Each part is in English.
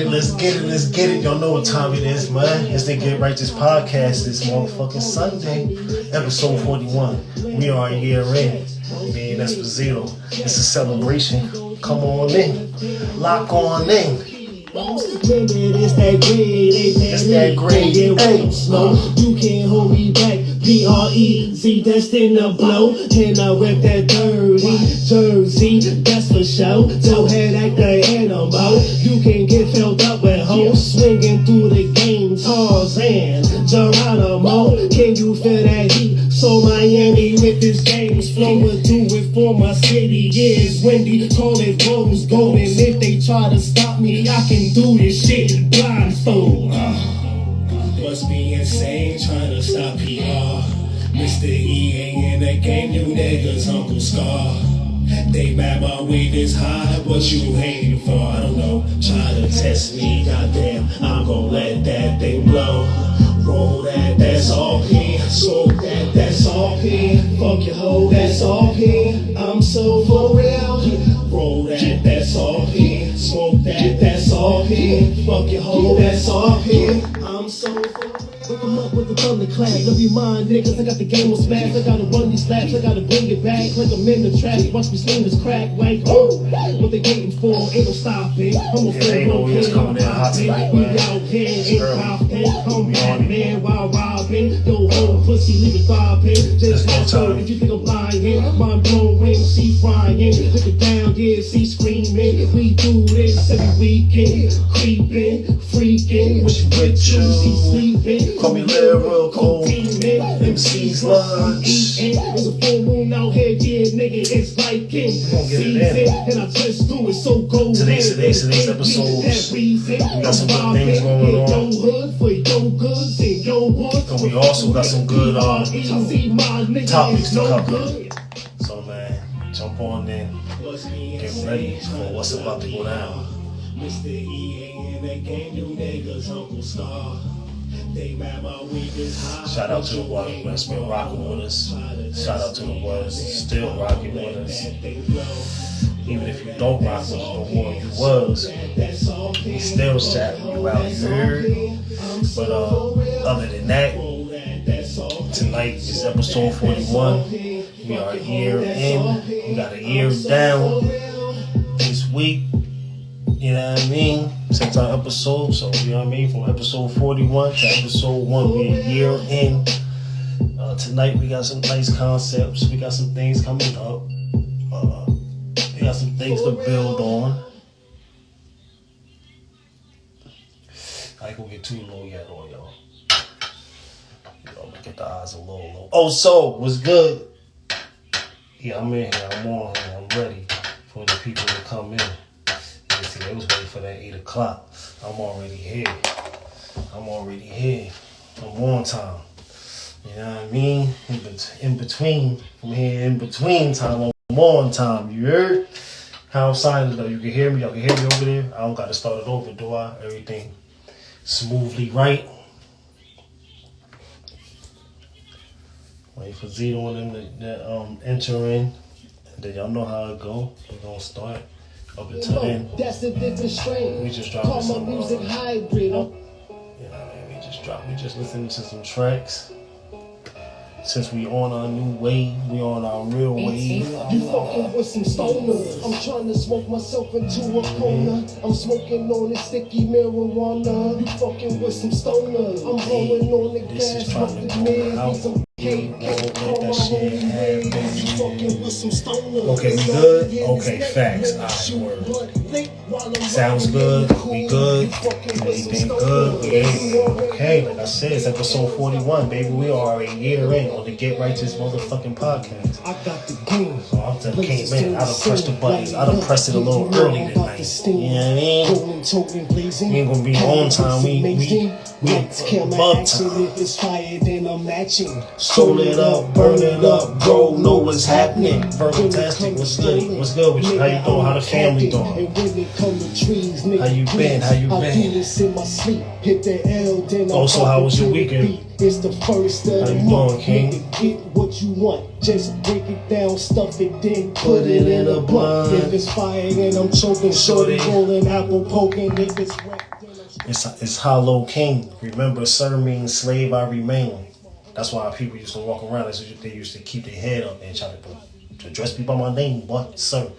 let's get it. Y'all know what time it is, man. It's the Get Righteous Podcast. This motherfucking Sunday, episode 41. We are a year in. Me and Esposito. It's a celebration. Come on in. Lock on in. It's that grade. Hey. No, you can't hold me back. P-R-E-Z, destined to blow. And I rep that dirty jersey, that's for show. Don't head act the animal. You can get filled up with hoes swinging through the game. Tarzan, Geronimo. Can you feel that heat? So Miami with this game's flowing through it for my city. Yeah, it's windy, call it rose golden. If they try to stop me, I can do this shit blindfold. Must be insane trying to stop PR. Mr. E ain't in the game, you niggas Uncle Scar. They mad my weight is high, what you hating for? I don't know, try to test me, goddamn, I'm gon' let that thing blow. Roll that, that's all P. Smoke that, that's all P. Fuck your hoe, that's all P. I'm so for real. Roll that, that's all P. Smoke that, that's all P. Fuck your hoe, that's all P. I'm so for real. Wake 'em up with the thunderclap. Don't be mine, niggas. I got the game on smash. I gotta run these laps. I gotta bring it back like I'm in the track. Watch me sling this crack like what they waiting for? Ain't no stopping. I'm a full it's coming in hot tonight, we man. out here, ain't confident. I'm Batman while robbing. Yo, whole pussy, leave it throbbing. Just ask her if you think I'm lying. Mind blowing, she frying. Look it down, yeah, she screaming. We do this every weekend. Creeping, freaking. Wish you with you. She sleeping. Call me lyrical. MC's lunch. There's a full moon out here, yeah, nigga, it's like it. Season, and I just do it so go. Today's episodes. We got some good things going on. And we also got some good topics to cover. So man, jump on in. Get ready for what's about to go down. Mr. E ain't in the game, you niggas Uncle Star. Shout out to the boys that's been rocking with us. Shout out to the boys still rocking with us. Even if you don't rock with us no more, you was. We still chatting you out here. But other than that, tonight is episode 41. We are a year in. We got a year down this week. You know what I mean? Since our episode, so you know what I mean? From episode 41 to episode 1, we're a year in. Tonight we got some nice concepts. We got some things coming up. We got some things to build on. I ain't gonna get too low yet on y'all. Get the eyes a little low. Oh, so what's good? Yeah, I'm in here. I'm on here. I'm ready for the people to come in. See, they was waiting for that 8 o'clock. I'm already here. I'm on time. You know what I mean? In between time, I'm on time. You heard? How I'm signing though. You can hear me. Y'all can hear me over there. I don't got to start it over, do I? Everything smoothly right. Wait for Zito and them to enter in. And then y'all know how it go. We're going to start. Up until then, that's a different strain. We just dropping some music hybrid. You know what I mean? We just listening to some tracks. Since we on our new wave, we on our real wave. You fucking with some stoners. I'm trying to smoke myself into a corner. I'm smoking on this sticky marijuana. You fucking with some stoners. I'm blowing on the gas, busted man. Okay, we good? Okay, facts. Alright, word. Sounds good. We good. Everything good. We ain't. Okay, like I said, it's episode 41, baby. We are a year in on the Get Righteous motherfucking podcast. I got the game. So I done came in. I done pressed the buttons. I done pressed it a little early tonight. You know what I mean? We ain't gonna be on time. We above time. Sold it up, burn it up, bro. Know what's happening. Fantastic. What's good? What's good with you? How you doing? How the family doing? How you been? Also, how was your weekend? It's the first of the month. Nigga, get what you want. Just break it down, stuff it, then put it in a blunt. If it's fire and I'm choking, shorty rolling, apple poking. If it's wet, then I'm It's Hollow King. Remember, sir means slave I remain. That's why people used to walk around. They used to keep their head up and try to address me by my name, what, sir.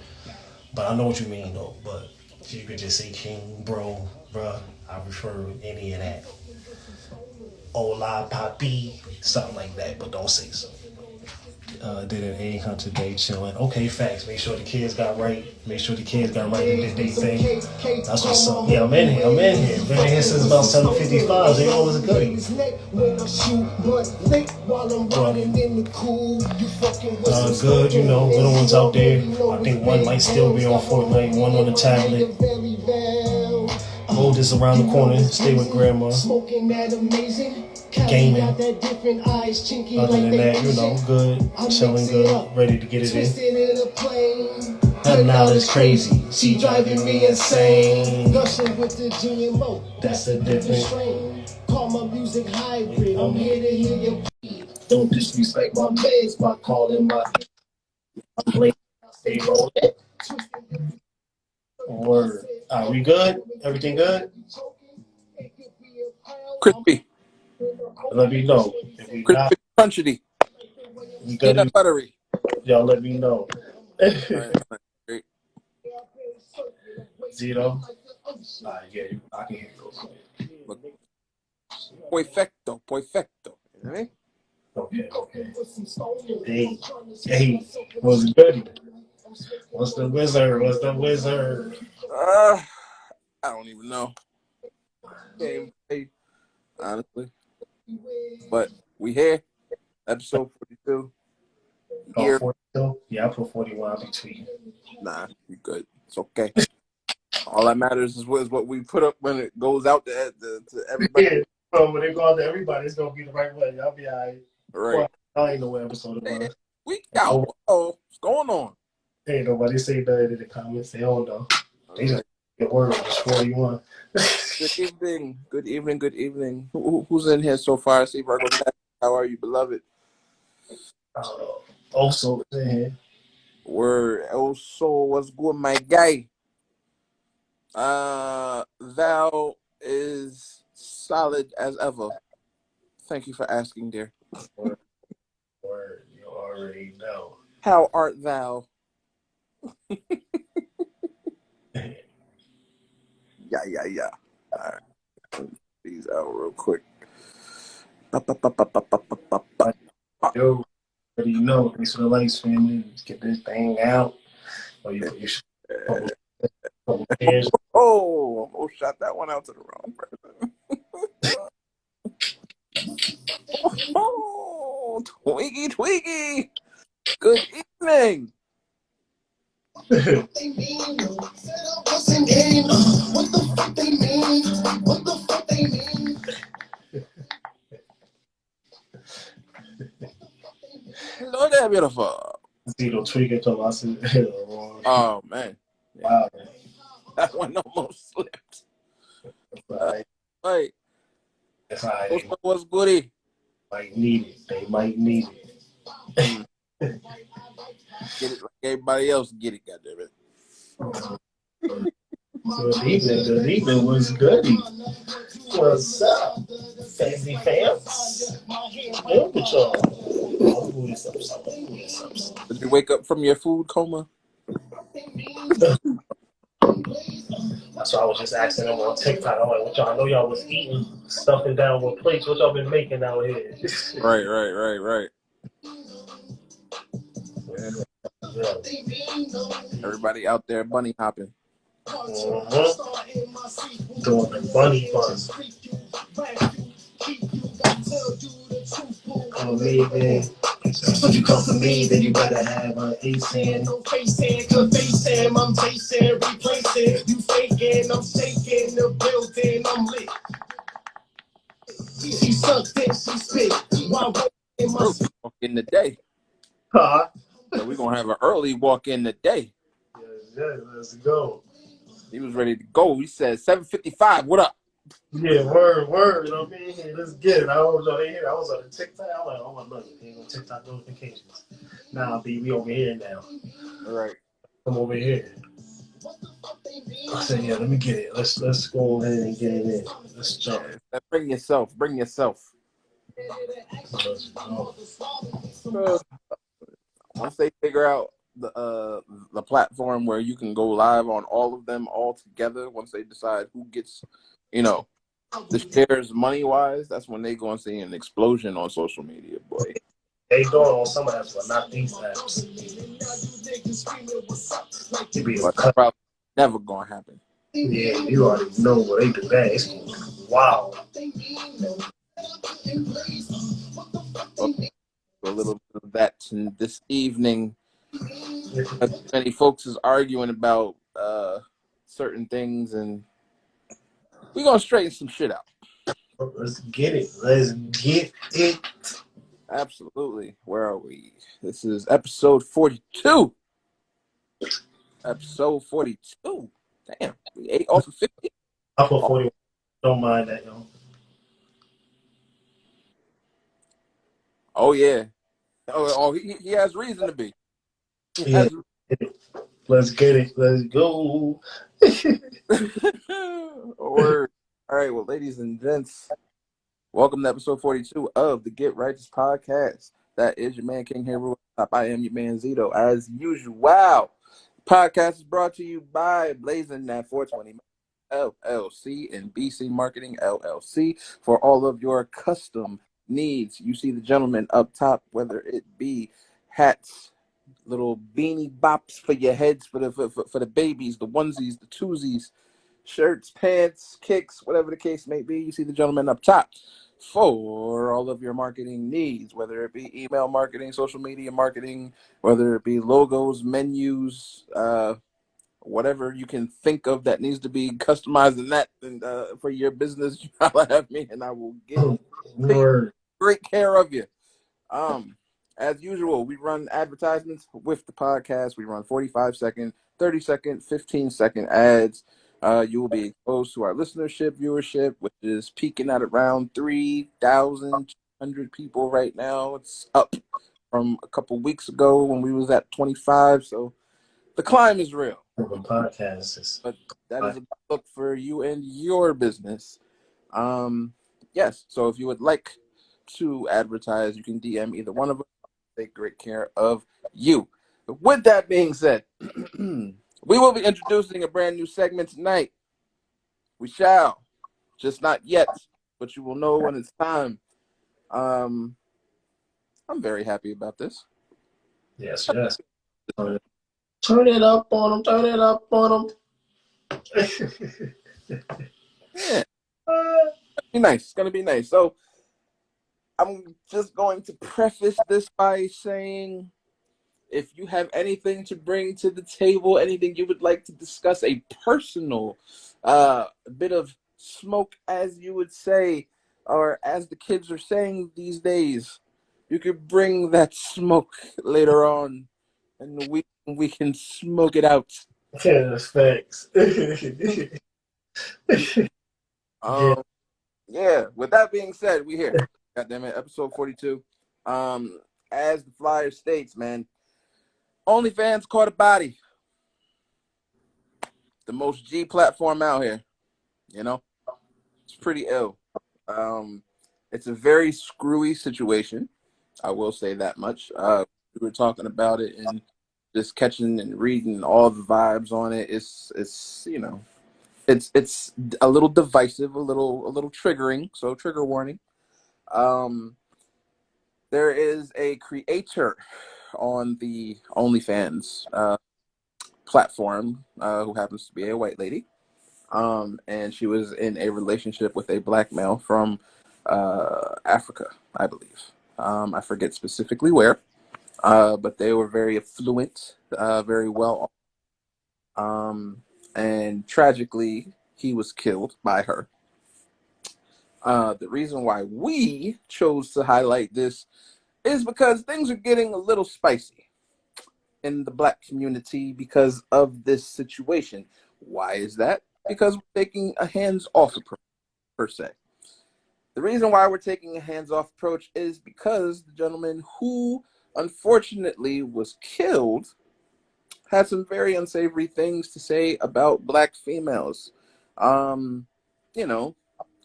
But I know what you mean, though. But you could just say king, bro, bruh. I prefer any of that. Hola, papi, something like that. But don't say so. Did an 800 day chilling. Okay, facts. Make sure the kids got right. Make sure the kids got right and did their thing. That's what's up. Yeah, I'm in here. Been in here since about 7:55. They always a goodie. Good, you know, little ones out there. I think one might still be on Fortnite, one on the tablet. Oldest around the corner. Stay with grandma. Gaming. Other than that, you know, good, chilling good, ready to get it in. That knowledge crazy. She driving me insane. Gushing with the GMO. That's a different. Call my music hybrid. I'm here to hear your. Don't disrespect my meds by calling my. I'm playing. Stay rolling. Word. Are we good? Everything good? Crispy. Let me know. If we not, Crispy, crunchy. we good. Peanut buttery. Y'all let me know. All right. Great. Zero. Yeah, I can hear you. Perfecto. Perfecto. You know what I mean? Okay. Hey, what's good? What's the wizard? I don't even know. Gameplay, honestly. But we here. Episode 42. Oh, 42? Yeah, I put 41. I'll be tweeting. Nah, you good. It's okay. All that matters is what we put up when it goes out to everybody. Yeah, bro, when it goes out to everybody, it's going to be the right way. Y'all be all right. Right. Well, I ain't know what episode it was. We out. Oh, what's going on? Ain't nobody say nothing in the comments. They don't know. They just get word. It's 41. Good evening. Good evening. Good evening. Who's in here so far? See Virgo. How are you, beloved? Also in here. Word. Also, what's good, my guy? Val is solid as ever. Thank you for asking, dear. Word. You already know. How art thou? Yeah. All right. These out real quick. Yo, already know. Thanks for the lights, family. Let's get this thing out. Oh, you should. Oh, almost shot that one out to the wrong person. Oh, Twiggy. Good evening. What the fuck they mean? What the fuck they mean? Hello there, beautiful. Zito tweaking till I said wrong. Oh man. Yeah. Wow. That one almost slipped. Right. Right. That's how they What's goody? might need it. They might need it. Get it like everybody else get it, goddammit. Good evening was goody. What's up? Fancy fans? What with y'all? Did you wake up from your food coma? That's why I was just asking them on TikTok. I'm like, what y'all? I know y'all was eating, stuffing down with plates. What y'all been making out here? Right. Yeah. Everybody out there bunny hopping. Doing the bunny buzz. If you come for me, then you better have an ace hand. No face hand, cause face hand, I'm facing, replacing. You faking, I'm shaking the building, I'm lit. She sucked it, she spit. While in my walk in the day. Huh? So we're gonna have an early walk in the day. Yeah, let's go. He was ready to go. He said 7:55. What up? Yeah, word. You know what I mean? Hey, let's get it. I don't know they hear. I was on the TikTok. I'm like, oh my look, ain't no TikTok notifications. Nah, B, we over here now. All right. Come over here. I said, yeah, let me get it. Let's go ahead and get it in. Let's jump. Bring yourself. Bring yourself. Let's go. Once they figure out the platform where you can go live on all of them all together, once they decide who gets, you know, the shares money wise, that's when they gonna see an explosion on social media, boy. They doing on some apps, but not these apps. It be a But that's cut. probably never gonna happen. Yeah, you already know where they do that. It's wow. So a little bit of that this evening. Many folks is arguing about certain things, and we're gonna straighten some shit out. Let's get it. Let's get it. Absolutely. Where are we? This is episode 42. Episode 42. Damn, we ate off of 50. I put Oh, 41. Don't mind that, yo. oh yeah. Oh, he has reason to be. He Yeah. has. Let's get it. Let's go. Word. All right, well, ladies and gents, welcome to episode 42 of the Get Righteous podcast. That is your man King here. I am your man Zito, as usual. Wow. Podcast is brought to you by Blazing that 420 LLC and BC Marketing LLC for all of your custom needs. You see the gentleman up top, whether it be hats, little beanie bops for your heads, for the babies, the onesies, the twosies, shirts, pants, kicks, whatever the case may be. You see the gentleman up top for all of your marketing needs, whether it be email marketing, social media marketing, whether it be logos, menus, whatever you can think of that needs to be customized in that and for your business. You holla at me and I will get Word. great care of you. As usual, we run advertisements with the podcast. We run 45-second, 30-second, 15-second ads. You will be exposed to our listenership, viewership, which is peaking at around 3,200 people right now. It's up from a couple weeks ago when we was at 25. So the climb is real. Podcast is. But that is a look for you and your business. Yes. So if you would like to advertise, you can DM either one of us. Take great care of you. With that being said, we will be introducing a brand new segment tonight. We shall, just not yet, but you will know when it's time. I'm very happy about this. Yes. Turn it up on them. Turn it up on them. Yeah, be nice. It's gonna be nice. So I'm just going to preface this by saying, if you have anything to bring to the table, anything you would like to discuss, a personal bit of smoke, as you would say, or as the kids are saying these days, you could bring that smoke later on, and we can smoke it out. Yeah, facts. Yeah. Yeah. With that being said, we here. God damn it, episode 42. As the flyer states, man, OnlyFans caught a body. The most G platform out here. You know, it's pretty ill. Um, it's a very screwy situation. I will say that much. We were talking about it and just catching and reading all the vibes on it. It's you know, it's a little divisive, a little triggering. So trigger warning. Um, there is a creator on the OnlyFans platform who happens to be a white lady. And she was in a relationship with a black male from Africa, I believe. I forget specifically where, but they were very affluent, very well. And tragically, he was killed by her. The reason why we chose to highlight this is because things are getting a little spicy in the black community because of this situation. Why is that? Because we're taking a hands-off approach. per se. The reason why we're taking a hands-off approach is because the gentleman who unfortunately was killed had some very unsavory things to say about black females. Um, you know,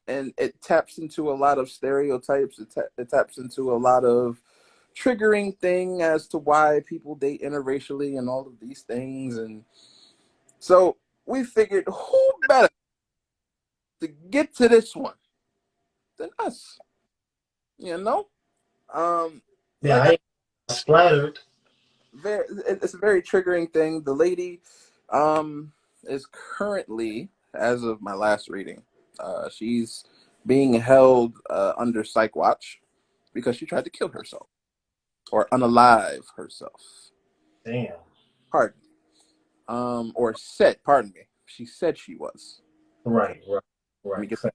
and it taps into a lot of stereotypes. It taps into a lot of triggering thing as to why people date interracially and all of these things. And so we figured who better to get to this one than us, you know? Yeah, Like I ain't splattered. it's a very triggering thing. The lady is currently, as of my last reading, she's being held under psych watch because she tried to kill herself or unalive herself. Damn. Pardon. Or said, pardon me. She said she was. Right, right, Let me right. get that.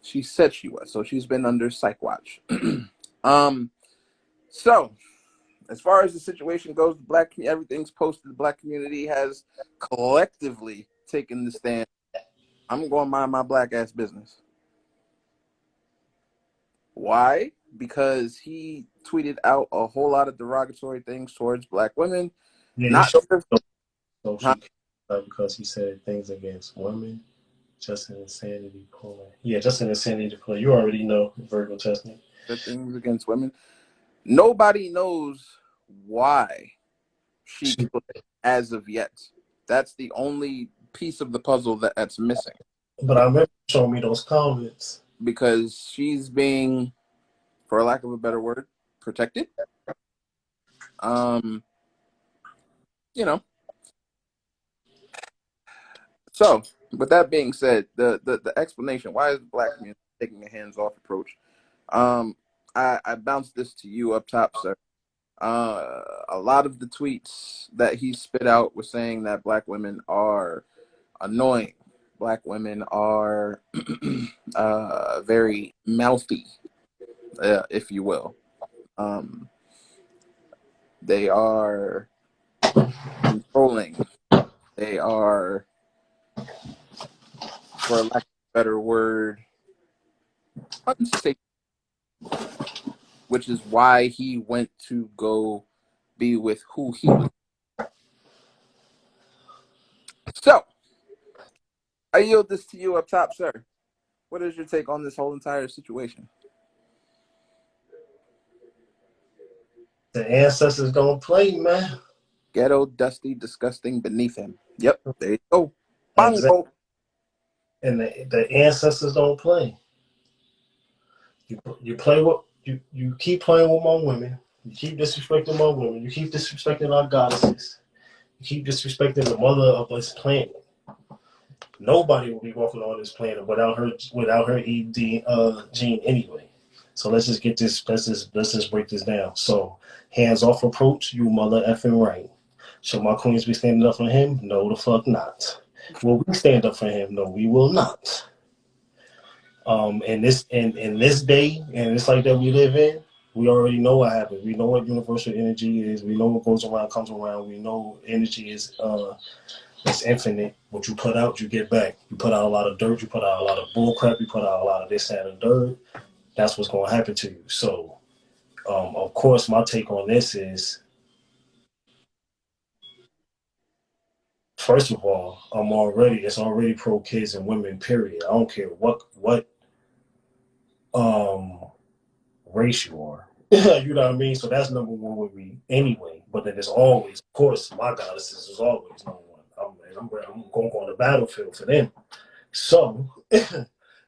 She said she was. So she's been under psych watch. um, so as far as the situation goes, everything's posted. The black community has collectively taken the stand. I'm going to mind my black ass business. Why? Because he tweeted out a whole lot of derogatory things towards black women. Yeah, he Not showed just, so huh? she because he said things against women. Just an insanity play. Yeah, just an insanity play. You already know Virgo testing. The things against women. Nobody knows why she She, killed it as of yet. That's the only piece of the puzzle that's missing. but I remember you showing me those comments. Because she's being, for lack of a better word, protected. Um, you know. So, with that being said, the explanation why is the black community taking a hands-off approach? Um, I bounced this to you up top, sir. A lot of the tweets that he spit out were saying that black women are annoying. Black women are very mouthy, if you will. Um, they are controlling. They are, for lack of a better word, unsafe, which is why he went to go be with who he was. So, I yield this to you up top, sir. What is your take on this whole entire situation? The ancestors don't play, man. Ghetto, dusty, disgusting beneath him. Yep, there you go. Exactly. Bongo. And the ancestors don't play. You play with you keep playing with my women. You keep disrespecting my women. You keep disrespecting our goddesses. You keep disrespecting the mother of this planet. Nobody will be walking on this planet without her ED gene anyway. So let's just get this. Let's just break this down. So hands off approach. You mother effing right. Should my queens be standing up for him? No, the fuck not. Will we stand up for him? No, we will not. In this day and it's like that we live in, we already know what happens. We know what universal energy is. We know what goes around comes around. We know energy is it's infinite. What you put out, you get back. You put out a lot of dirt. You put out a lot of bull crap. You put out a lot of this, that, and the third. That's what's going to happen to you. So, of course, my take on this is, first of all, it's already pro kids and women. Period. I don't care what um race you are. You know what I mean? So that's number one with me anyway. But then there's always, of course, my goddesses is always number one. I'm going to go on the battlefield for them. So,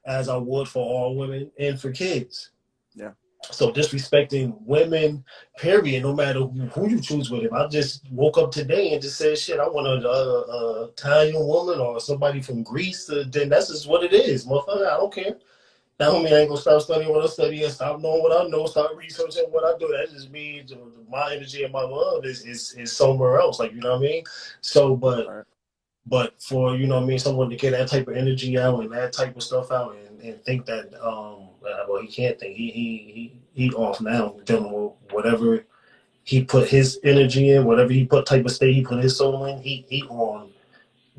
as I would for all women and for kids. Yeah. So disrespecting women, period, no matter who you choose with. If I just woke up today and just said, shit, I want a Italian woman or somebody from Greece, then that's just what it is. Motherfucker, I don't care. That don't mean I ain't gonna stop studying what I study and stop knowing what I know, start researching what I do. That just means my energy and my love is somewhere else. Like, you know what I mean? So, All right. but for, you know what I mean, someone to get that type of energy out and that type of stuff out and think that well, he can't think. He off now dealing with whatever he put his energy in, whatever he put type of state he put his soul in, he on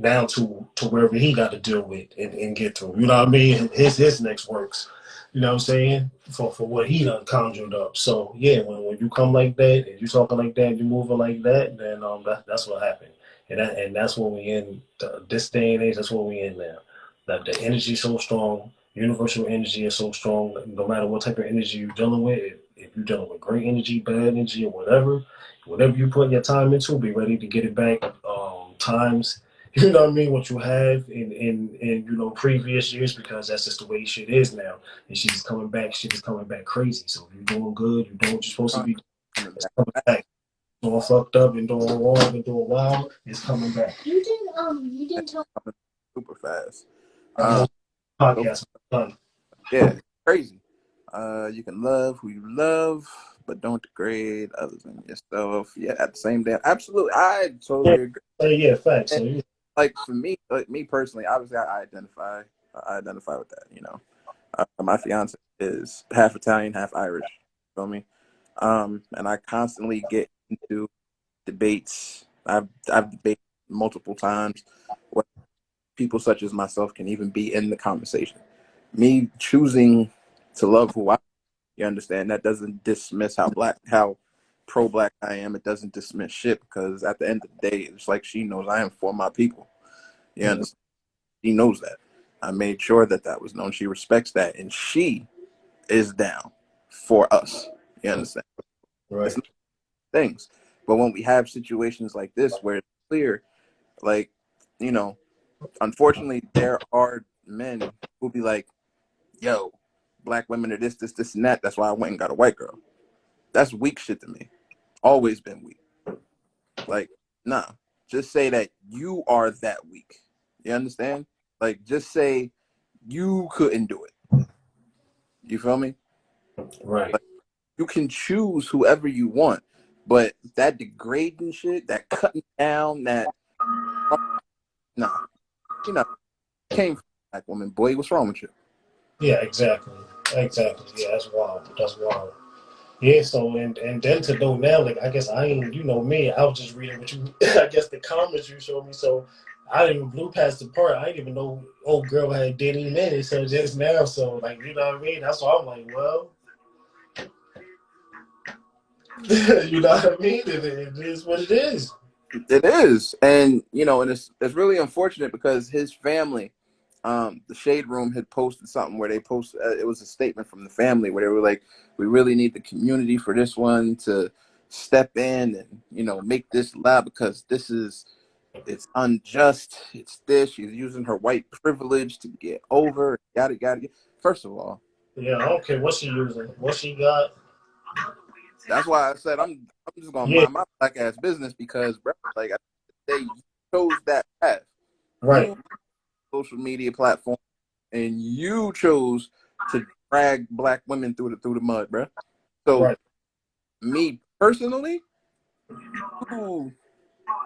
down to wherever he got to deal with and get through. You know what I mean? His next works. You know what I'm saying? For what he done conjured up. So yeah, when you come like that and you talking like that, you moving like that, then that's what happened. And that's what we in this day and age. That's what we in now. That the energy is so strong. Universal energy is so strong. No matter what type of energy you're dealing with, if you're dealing with great energy, bad energy, or whatever you put your time into, be ready to get it back. Times, you know what I mean, what you have in previous years, because that's just the way shit is now. And she's coming back. Shit is coming back crazy. So if you're doing good, you're doing what you're supposed to be doing. Coming It's back. coming back. Doing fucked up and doing wrong and doing wild, it's coming back. You didn't tell. Coming super fast. I'm on So podcast. Done. yeah, crazy. You can love who you love, but don't degrade others and yourself. Yeah, at the same time, absolutely. I Yeah, totally agree. yeah, facts. And So you, like for me, like me personally, obviously, I identify with that. My fiance is half Italian, half Irish. Feel me? And I constantly get into debates. I've debated multiple times. Where people such as myself can even be in the conversation. Me choosing to love who I, you understand, that doesn't dismiss how pro black I am. It doesn't dismiss shit, because at the end of the day, it's like she knows I am for my people. You yeah, understand? She knows that. I made sure that that was known. She respects that, and she is down for us. You understand? It's right. not things, but when we have situations like this where it's clear, like, you know, unfortunately, there are men who be like, "Yo, black women are this, and that. That's why I went and got a white girl." That's weak shit to me. Always been weak. Like, nah. Just say that you are that weak. You understand? Like, just say you couldn't do it. You feel me? Right. Like, you can choose whoever you want, but that degrading shit, that cutting down, that nah, you know, came from a black woman. Boy, what's wrong with you? Yeah, exactly. Exactly. Yeah, that's wild. That's wild. Yeah, so and then to know now, like I guess I ain't, you know me, I was just reading what you I guess the comments you showed me, so I didn't even blew past the part. I didn't even know old girl had did him in it, so just now, so like you know what I mean? That's why I'm like, well, you know what I mean? It is what it is. It is, and and it's really unfortunate because his family, the Shade Room had posted something where they posted it was a statement from the family where they were like, "We really need the community for this one to step in and make this loud because it's unjust. It's this. She's using her white privilege to get over. Yada yada. First of all, Yeah, I don't care what she using. What she got. that's why I said I'm just gonna Yeah, mind my black ass business because, bro, like they chose that path. right, You social media platform, and you chose to drag black women through the mud, bro. So right, me personally, you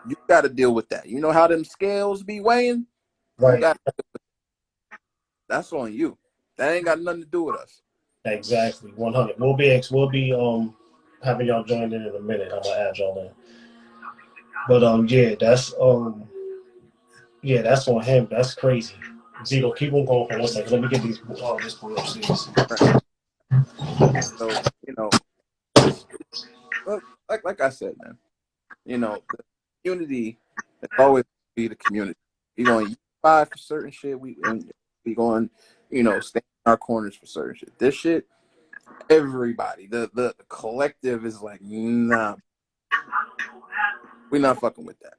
you got to deal with that. You know how them scales be weighing? You right. got That's on you. That ain't got nothing to do with us. Exactly. 100. We'll be having y'all join in a minute. I'm gonna add y'all in. But yeah, that's on him. That's crazy. Zito, keep on going for 1 second. Let me get these this boy upstairs. Right. So it's like I said, man. The community is always be the community. We going to unify for certain shit. We going, stand in our corners for certain shit. This shit, everybody, the collective is like, nah, we not fucking with that.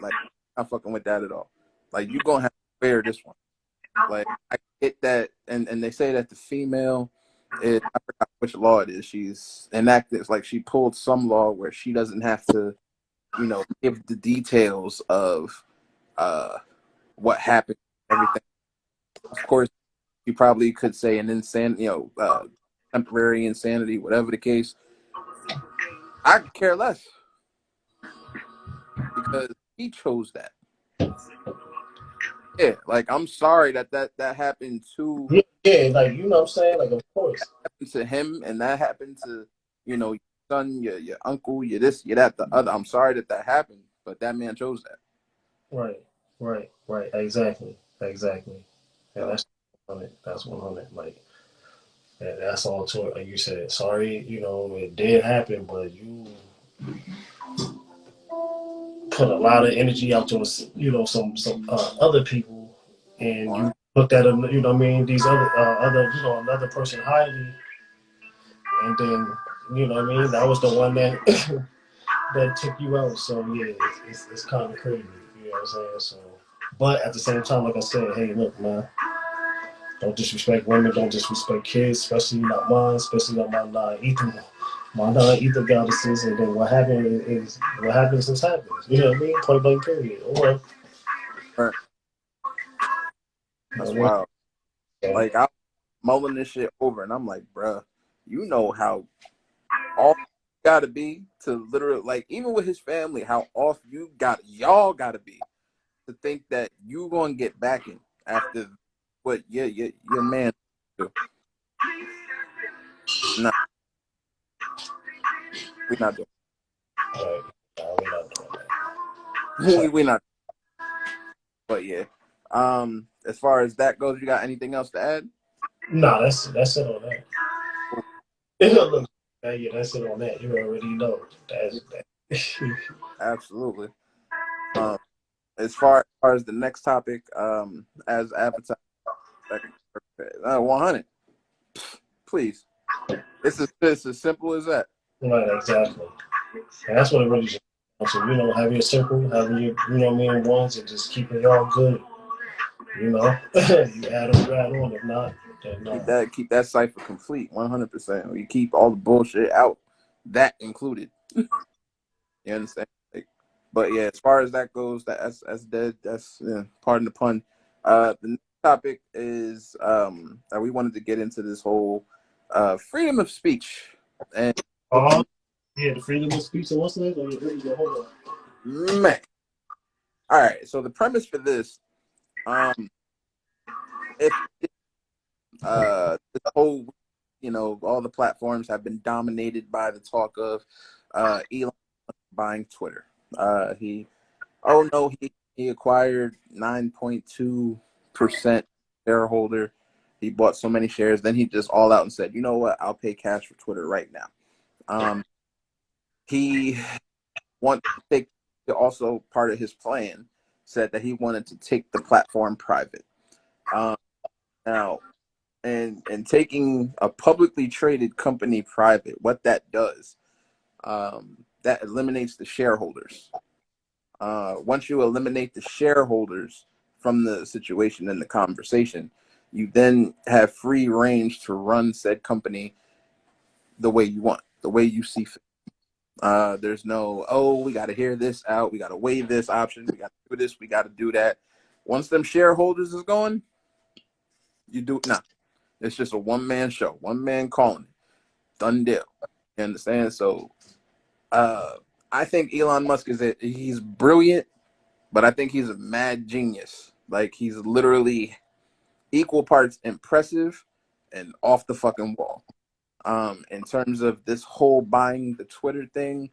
Like, not fucking with that at all. Like, you gonna have to wear this one. Like, I get that, and they say that the female is, I forgot which law it is. She's enacted. It's like she pulled some law where she doesn't have to, give the details of what happened, everything. Of course, you probably could say an temporary insanity, whatever the case. I could care less because he chose that. Yeah, like I'm sorry that happened Yeah, yeah, like you know what I'm saying? Like of course. to him, and that happened to your son, your uncle, your this, your that, the other. I'm sorry that happened, but that man chose that. Right. Right, right, exactly, exactly. And So, that's 100. That's 100. Like, and that's all to it. Like you said, sorry, it did happen, but you put a lot of energy out to, some other people, and one, you looked at them, what I mean, these other, another person highly, and then, what I mean, that was the one that that took you out. So yeah, it's kind of crazy. You know what I'm saying? So, but at the same time, like I said, hey, look, man, don't disrespect women, don't disrespect kids, especially not mine, especially not my non-ether goddesses. And then what happened is what happens is happens. You know what I mean? Point blank period. Or right, you know that's what wild. I mean? Like, I'm mulling this shit over, and I'm like, bruh, you know how off you gotta be to literally, like, even with his family, how off y'all gotta be to think that you gonna get backing after what your man do. Nah, we not doing. Right. Nah, we're not doing We not. But yeah. As far as that goes, you got anything else to add? nah, that's it on that. Cool. Look, yeah, that's it on that. You already know. That's that. Absolutely. Um, as far as the next topic, as advertised, 100. Please. It's as simple as that. Right, exactly. And that's what it really is. So, have your circle, having your, me and ones, and just keeping y'all good. You add on. If not, then no. Keep that cipher complete, 100%. You keep all the bullshit out, that included. You understand? Like, but yeah, as far as that goes, that's dead. That's, pardon the pun. The next topic is that we wanted to get into this whole freedom of speech and Oh, yeah, the freedom of speech and what's that? Hold man. All right, so the premise for this, if this whole, all the platforms have been dominated by the talk of Elon buying Twitter. He Oh no, he acquired 9.2% shareholder. He bought so many shares. Then he just all out and said, "You know what? I'll pay cash for Twitter right now." He want to take also part of his plan said that he wanted to take the platform private. Now, and taking a publicly traded company private, what that does, that eliminates the shareholders. Once you eliminate the shareholders from the situation and the conversation, you then have free range to run said company the way you want, the way you see fit. There's no, oh, we got to hear this out. We got to weigh this option. We got to do this. We got to do that. Once them shareholders is going, you do it now. It's just a one-man show, one man calling it. Done deal. You understand? So I think Elon Musk he's brilliant, but I think he's a mad genius. Like, he's literally equal parts impressive and off the fucking wall. In terms of this whole buying the Twitter thing,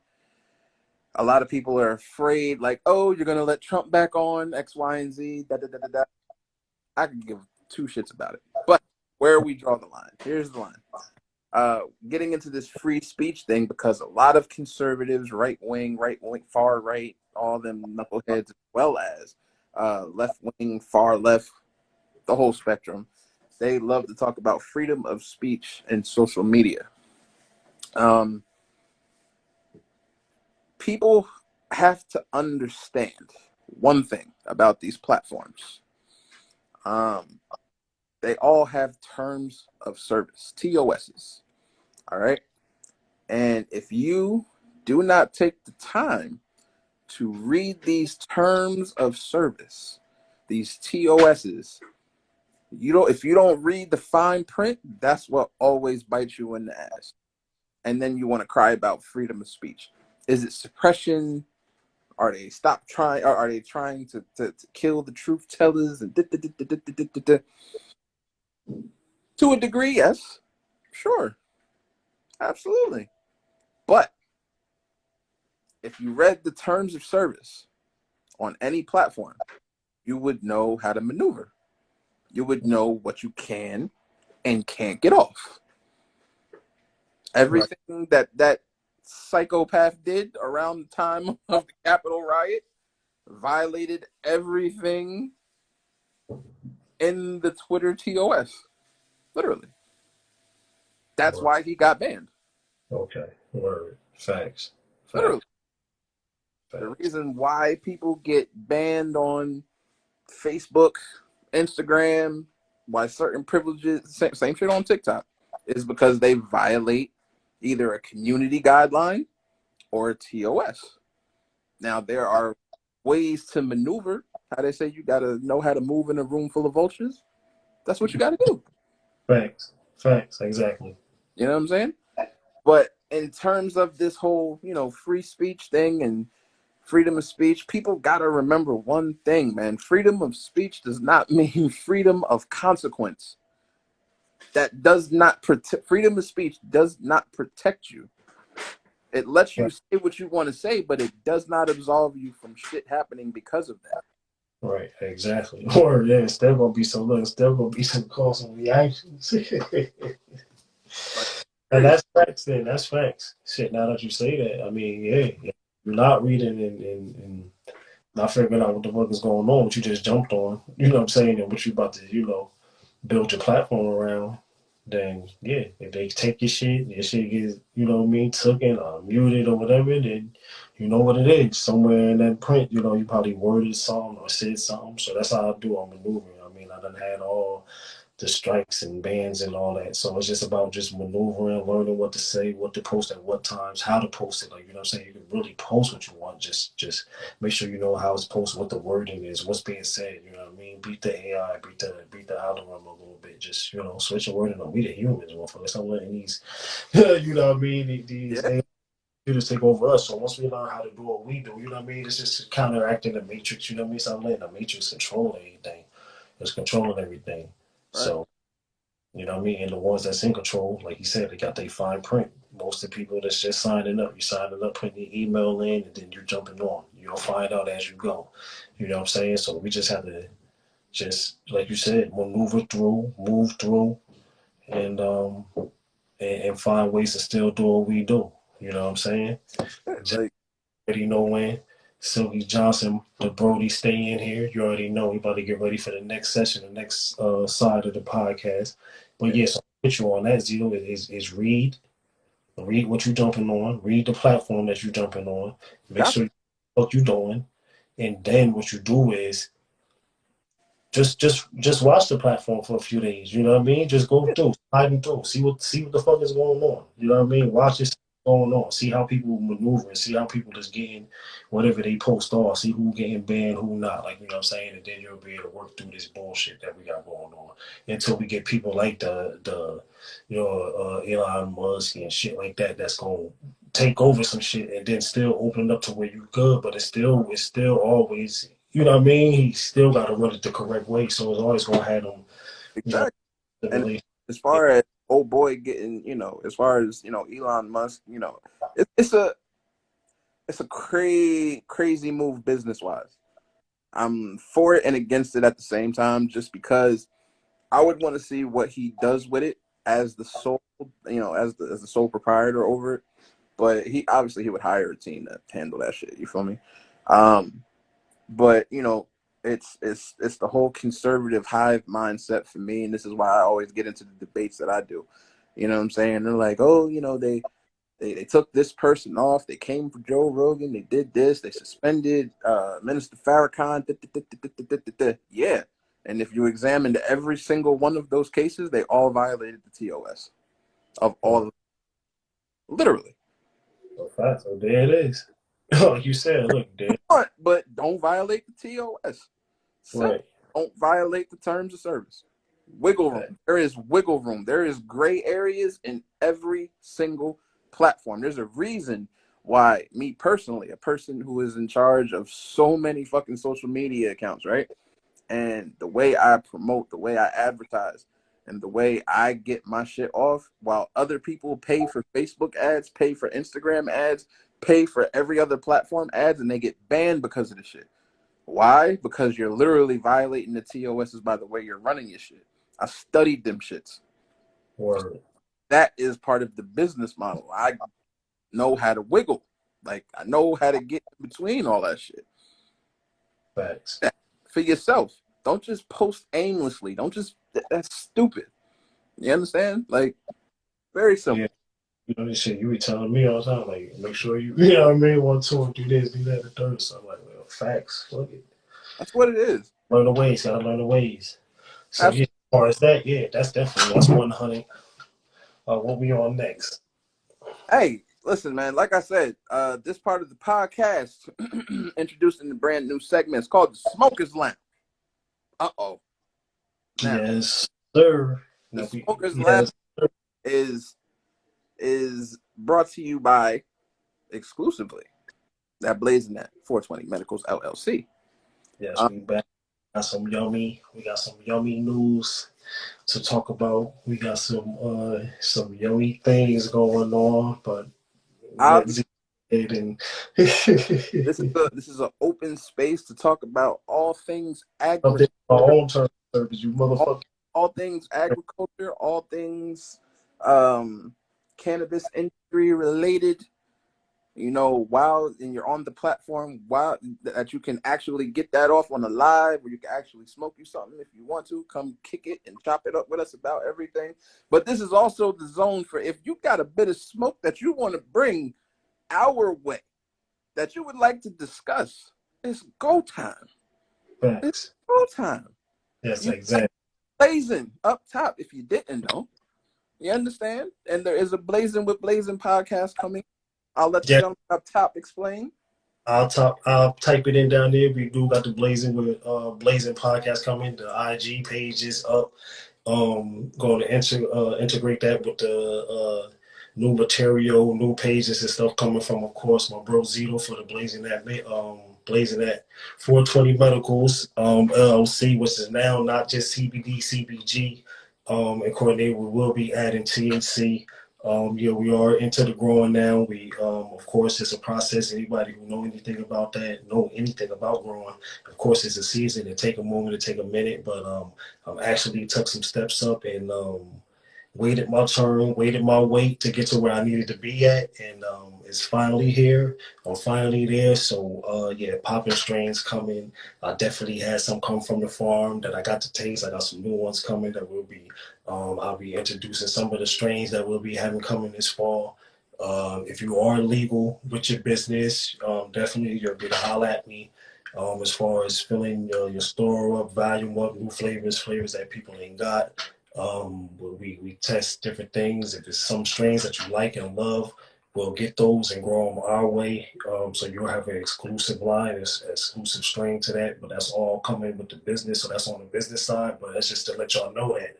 a lot of people are afraid, like, oh, you're gonna let Trump back on X, Y, and Z. Da da da da da. I could give two shits about it, but where we draw the line, here's the line. Getting into this free speech thing, because a lot of conservatives, right wing, far right, all them knuckleheads, as well as left wing, far left, the whole spectrum, they love to talk about freedom of speech and social media. Um, People have to understand one thing about these platforms. Um, they all have terms of service, TOSs. All right. And if you do not take the time to read these terms of service, these TOSs, if you don't read the fine print, that's what always bites you in the ass. And then you want to cry about freedom of speech. Is it suppression? Are they stop trying? Or are they trying to kill the truth tellers? And to a degree, yes, sure, absolutely. But if you read the terms of service on any platform, you would know how to maneuver. You would know what you can and can't get off. Right. Everything that psychopath did around the time of the Capitol riot violated everything in the Twitter TOS. Literally. That's Right. why he got banned. Okay. Word. Facts. Literally. Facts. The Facts. reason why people get banned on Facebook, Instagram, why certain privileges, same shit on TikTok, is because they violate either a community guideline or a TOS. Now, there are ways to maneuver. How they say you got to know how to move in a room full of vultures. That's what you got to do. Facts. Facts. Exactly. You know what I'm saying? But in terms of this whole, free speech thing and freedom of speech, people got to remember one thing, man. Freedom of speech does not mean freedom of consequence. That does not protect. Freedom of speech does not protect you. It lets you Right. say what you want to say, but it does not absolve you from shit happening because of that. Right. Exactly. Or yeah, still gonna be some look. Still gonna be some calls and reactions. Like, And serious. that's facts. Then that's facts. Shit. Now that you say that, I mean, yeah, yeah. You're not reading and not figuring out what the fuck is going on, what you just jumped on. You know what I'm saying? And what you about to, build your platform around, then yeah, if they take your shit gets, what I mean, taken or muted or whatever, then you know what it is. Somewhere in that print, you probably worded something or said something. So that's how I do on maneuvering. I mean, I done had all the strikes and bans and all that. So it's just about just maneuvering, learning what to say, what to post at what times, how to post it. Like, you know what I'm saying? You can really post what you want. Just make sure you know how it's posted, what the wording is, what's being said, you know what I mean? Beat the AI, beat the algorithm a little bit. Just, switch your wording on. We the humans, motherfuckers. Stop letting these you know what I mean, these Yeah, AI computers take over us. So once we learn how to do what we do, you know what I mean? It's just counteracting the matrix, you know what I mean? Stop letting the matrix control anything. It's controlling everything. right. So you know what I mean? And the ones that's in control, like you said, they got their fine print. Most of the people that's just signing up, you signing up, putting your email in, and then you're jumping on. You'll find out as you go. You know what I'm saying? So we just have to just, like you said, maneuver through, move through, and and find ways to still do what we do. You know what I'm saying? Just Like, already know when Silky Johnson, the Brody, stay in here. You already know we about to get ready for the next session, the next side of the podcast. But yeah, yes, I'll put you on that. Zero is read what you're jumping on, read the platform that you're jumping on, make got sure you know what you're doing, and then what you do is just watch the platform for a few days. You know what I mean? Just go through, sliding through, see what the fuck is going on. You know what I mean? Watch it going on. See how people maneuver and see how people just getting whatever they post off. See who getting banned, who not. Like, you know what I'm saying? And then you'll be able to work through this bullshit that we got going on until we get people like the Elon Musk and shit like that that's gonna take over some shit and then still open up to where you good, but it's still always, you know what I mean? He still got to run it the correct way, so it's always gonna have them, you know, exactly. the And relation. as far as old boy getting, as far as Elon Musk, it's a crazy move business wise. I'm for it and against it at the same time, just because I would want to see what he does with it as the sole, as the sole proprietor over it. But he would hire a team to handle that shit. You feel me? Um, but it's the whole conservative hive mindset for me, and this is why I always get into the debates that I do. You know what I'm saying? They're like, oh, they took this person off. They came for Joe Rogan. They did this. They suspended Minister Farrakhan. Yeah. And if you examined every single one of those cases, they all violated the TOS of all of them. Literally. So fast, so there it is. Like you said, look, there, But don't violate the TOS. Simple. right. Don't violate the terms of service. Wiggle room. There is wiggle room. There is gray areas in every single platform. There's a reason why me personally, a person who is in charge of so many fucking social media accounts, right? And the way I promote, the way I advertise, and the way I get my shit off, while other people pay for Facebook ads, pay for Instagram ads, pay for every other platform ads, and they get banned because of the shit. Why? Because you're literally violating the TOSs by the way you're running your shit. I studied them shits. Word. That is part of the business model. I know how to wiggle. Like, I know how to get in between all that shit. Facts. For yourself. Don't just post aimlessly. Don't just, that's stupid. You understand? Like, very simple. Yeah. You know, this shit you be telling me all the time, like, make sure you know what I mean, 1, 2, do this, do that, the third. So I'm like, well, facts. Fuck it. That's what it is. Learn the ways, gotta learn the ways. So yeah, Absolutely. as far as that, yeah, that's 100. What we on next? Hey, listen, man. Like I said, this part of the podcast introducing the brand new segment. It's called the Smokers Lounge. Uh-oh. Now, Yes, sir. the No, Smokers Lounge yes, sir. is brought to you by exclusively that Blazing That 420 Medicals LLC. Yes, we back. We got some yummy news to talk about. We got some yummy things going on, but Obviously, let's get in. this is an open space to talk about all things Something agriculture, my own term service, you all, motherfucker. all things agriculture, all things cannabis industry related. You know, while and you're on the platform, while that you can actually get that off on a live, or you can actually smoke you something if you want to. Come kick it and chop it up with us about everything. But this is also the zone for if you got a bit of smoke that you want to bring our way, that you would like to discuss. It's go time. It's Facts. go time. Yes, You exactly. blazing up top if you didn't know. You understand? And there is a Blazing with Blazing podcast coming. I'll let the Yeah, gentleman up top explain. I'll type it in down there. We do got the Blazing podcast coming. The IG page is up. Going to integrate that with the new material, new pages and stuff coming from, of course, my bro Zito for the Blazing that 420 Medicals LLC, which is now not just CBD, CBG. And coordinate, we will be adding THC. Yeah, we are into the growing now. We, of course, it's a process. Anybody who know anything about growing, of course, it's a season. It take a moment, it take a minute, but actually took some steps up and waited my turn, waited my wait to get to where I needed to be at, and it's finally here. I'm finally there. So yeah, popping strains coming. I definitely had some come from the farm that I got to taste. I got some new ones coming that will be. I'll be introducing some of the strains that we'll be having coming this fall. If you are legal with your business, definitely you'll get a holler at me. As far as filling your store up, volume up, new flavors that people ain't got. We test different things. If there's some strains that you like and love, we'll get those and grow them our way. So you'll have an exclusive line, exclusive strain to that. But that's all coming with the business. So that's on the business side. But that's just to let y'all know that,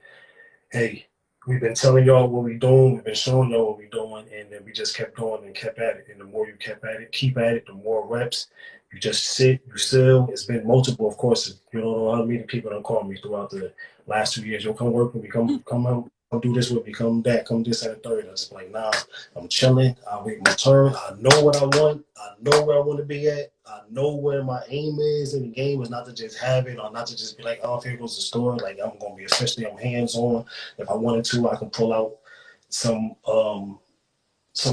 hey, we've been telling y'all what we're doing, we've been showing y'all what we're doing, and then we just kept going and kept at it. And the more you keep at it, the more reps. You just sit, you still. It's been multiple, of course. You don't know how many people don't call me throughout the last 2 years. You'll come work with me, come out, come do this with me, come that, come this and the third. I was like, nah, I'm chilling. I wait my turn. I know what I want. I know where I want to be at. I know where my aim is in the game is not to just have it or not to just be like, oh, here goes the store. Like I'm gonna be officially, I'm hands on. If I wanted to, I can pull out some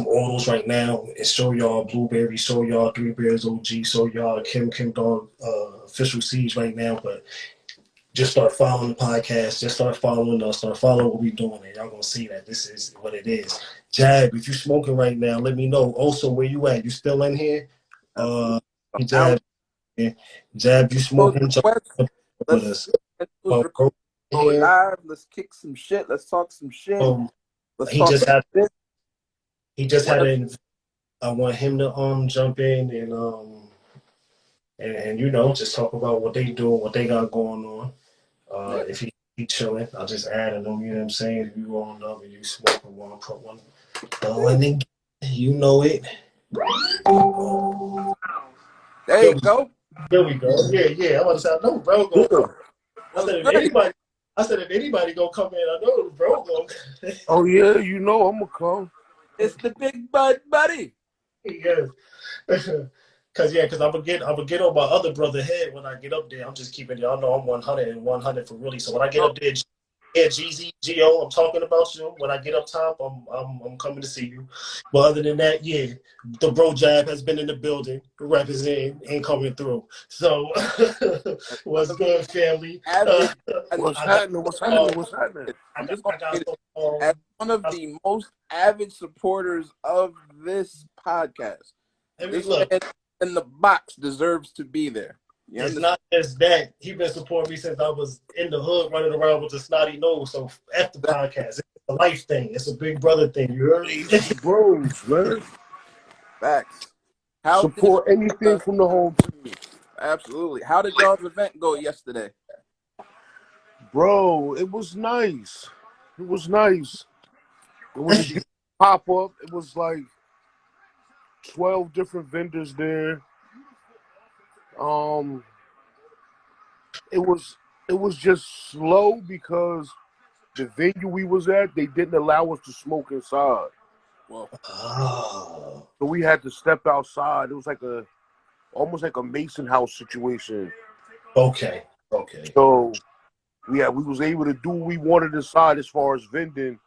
oils right now and show y'all Blueberry, show y'all Three Bears OG, show y'all Kim Dog official seeds right now. But just start following the podcast, just start following us, start following what we're doing, and y'all gonna see that this is what it is. Jab, if you smoking right now, let me know. Also, where you at? You still in here? Absolutely. Jab, Jab, you Those smoking? Jump requests, with let's us. those Bro, go here. live. Let's kick some shit. Let's talk some shit. Let's He talk just had shit. he just had Whatever. an. I want him to jump in and you know just talk about what they do, what they got going on. Yeah. If he chilling, I'll just add him. You know what I'm saying? If you rolling up and you smoking one, put one. And then you know it. There There you we, go. there we go. Yeah, yeah. I want to say I know bro gonna Yeah. come. What's good? I said if anybody gonna come in, I know bro gonna. Oh yeah, you know I'm gonna come. It's the big bud buddy. Yes. Cause I'm gonna get on my other brother head when I get up there. I'm just keeping y'all know I'm 100 and 100 for really. So when I get up there, yeah, GZ, Go, I'm talking about you. When I get up top, I'm coming to see you. But other than that, yeah, the bro jab has been in the building, representing and coming through. So One what's of good, family? the avid, What's I got happening? What's uh, happening? What's happening? I'm just gonna I got say this, as one of the most avid supporters of this podcast, this look. man in the box deserves to be there. You It's understand? not just that. He been supporting me since I was in the hood running around with a snotty nose. So F the podcast. It's a life thing. It's a big brother thing. You heard me? It's the bros, man. Facts. How did Support anything from the home team. absolutely? How did y'all's event go yesterday? Bro, it was nice. It was nice. It was a good pop-up. It was like 12 different vendors there. Um, it was just slow because the venue we was at, they didn't allow us to smoke inside. Well, Oh, So we had to step outside. It was like almost like a Mason house situation. okay. Okay. So we was able to do what we wanted inside as far as vending,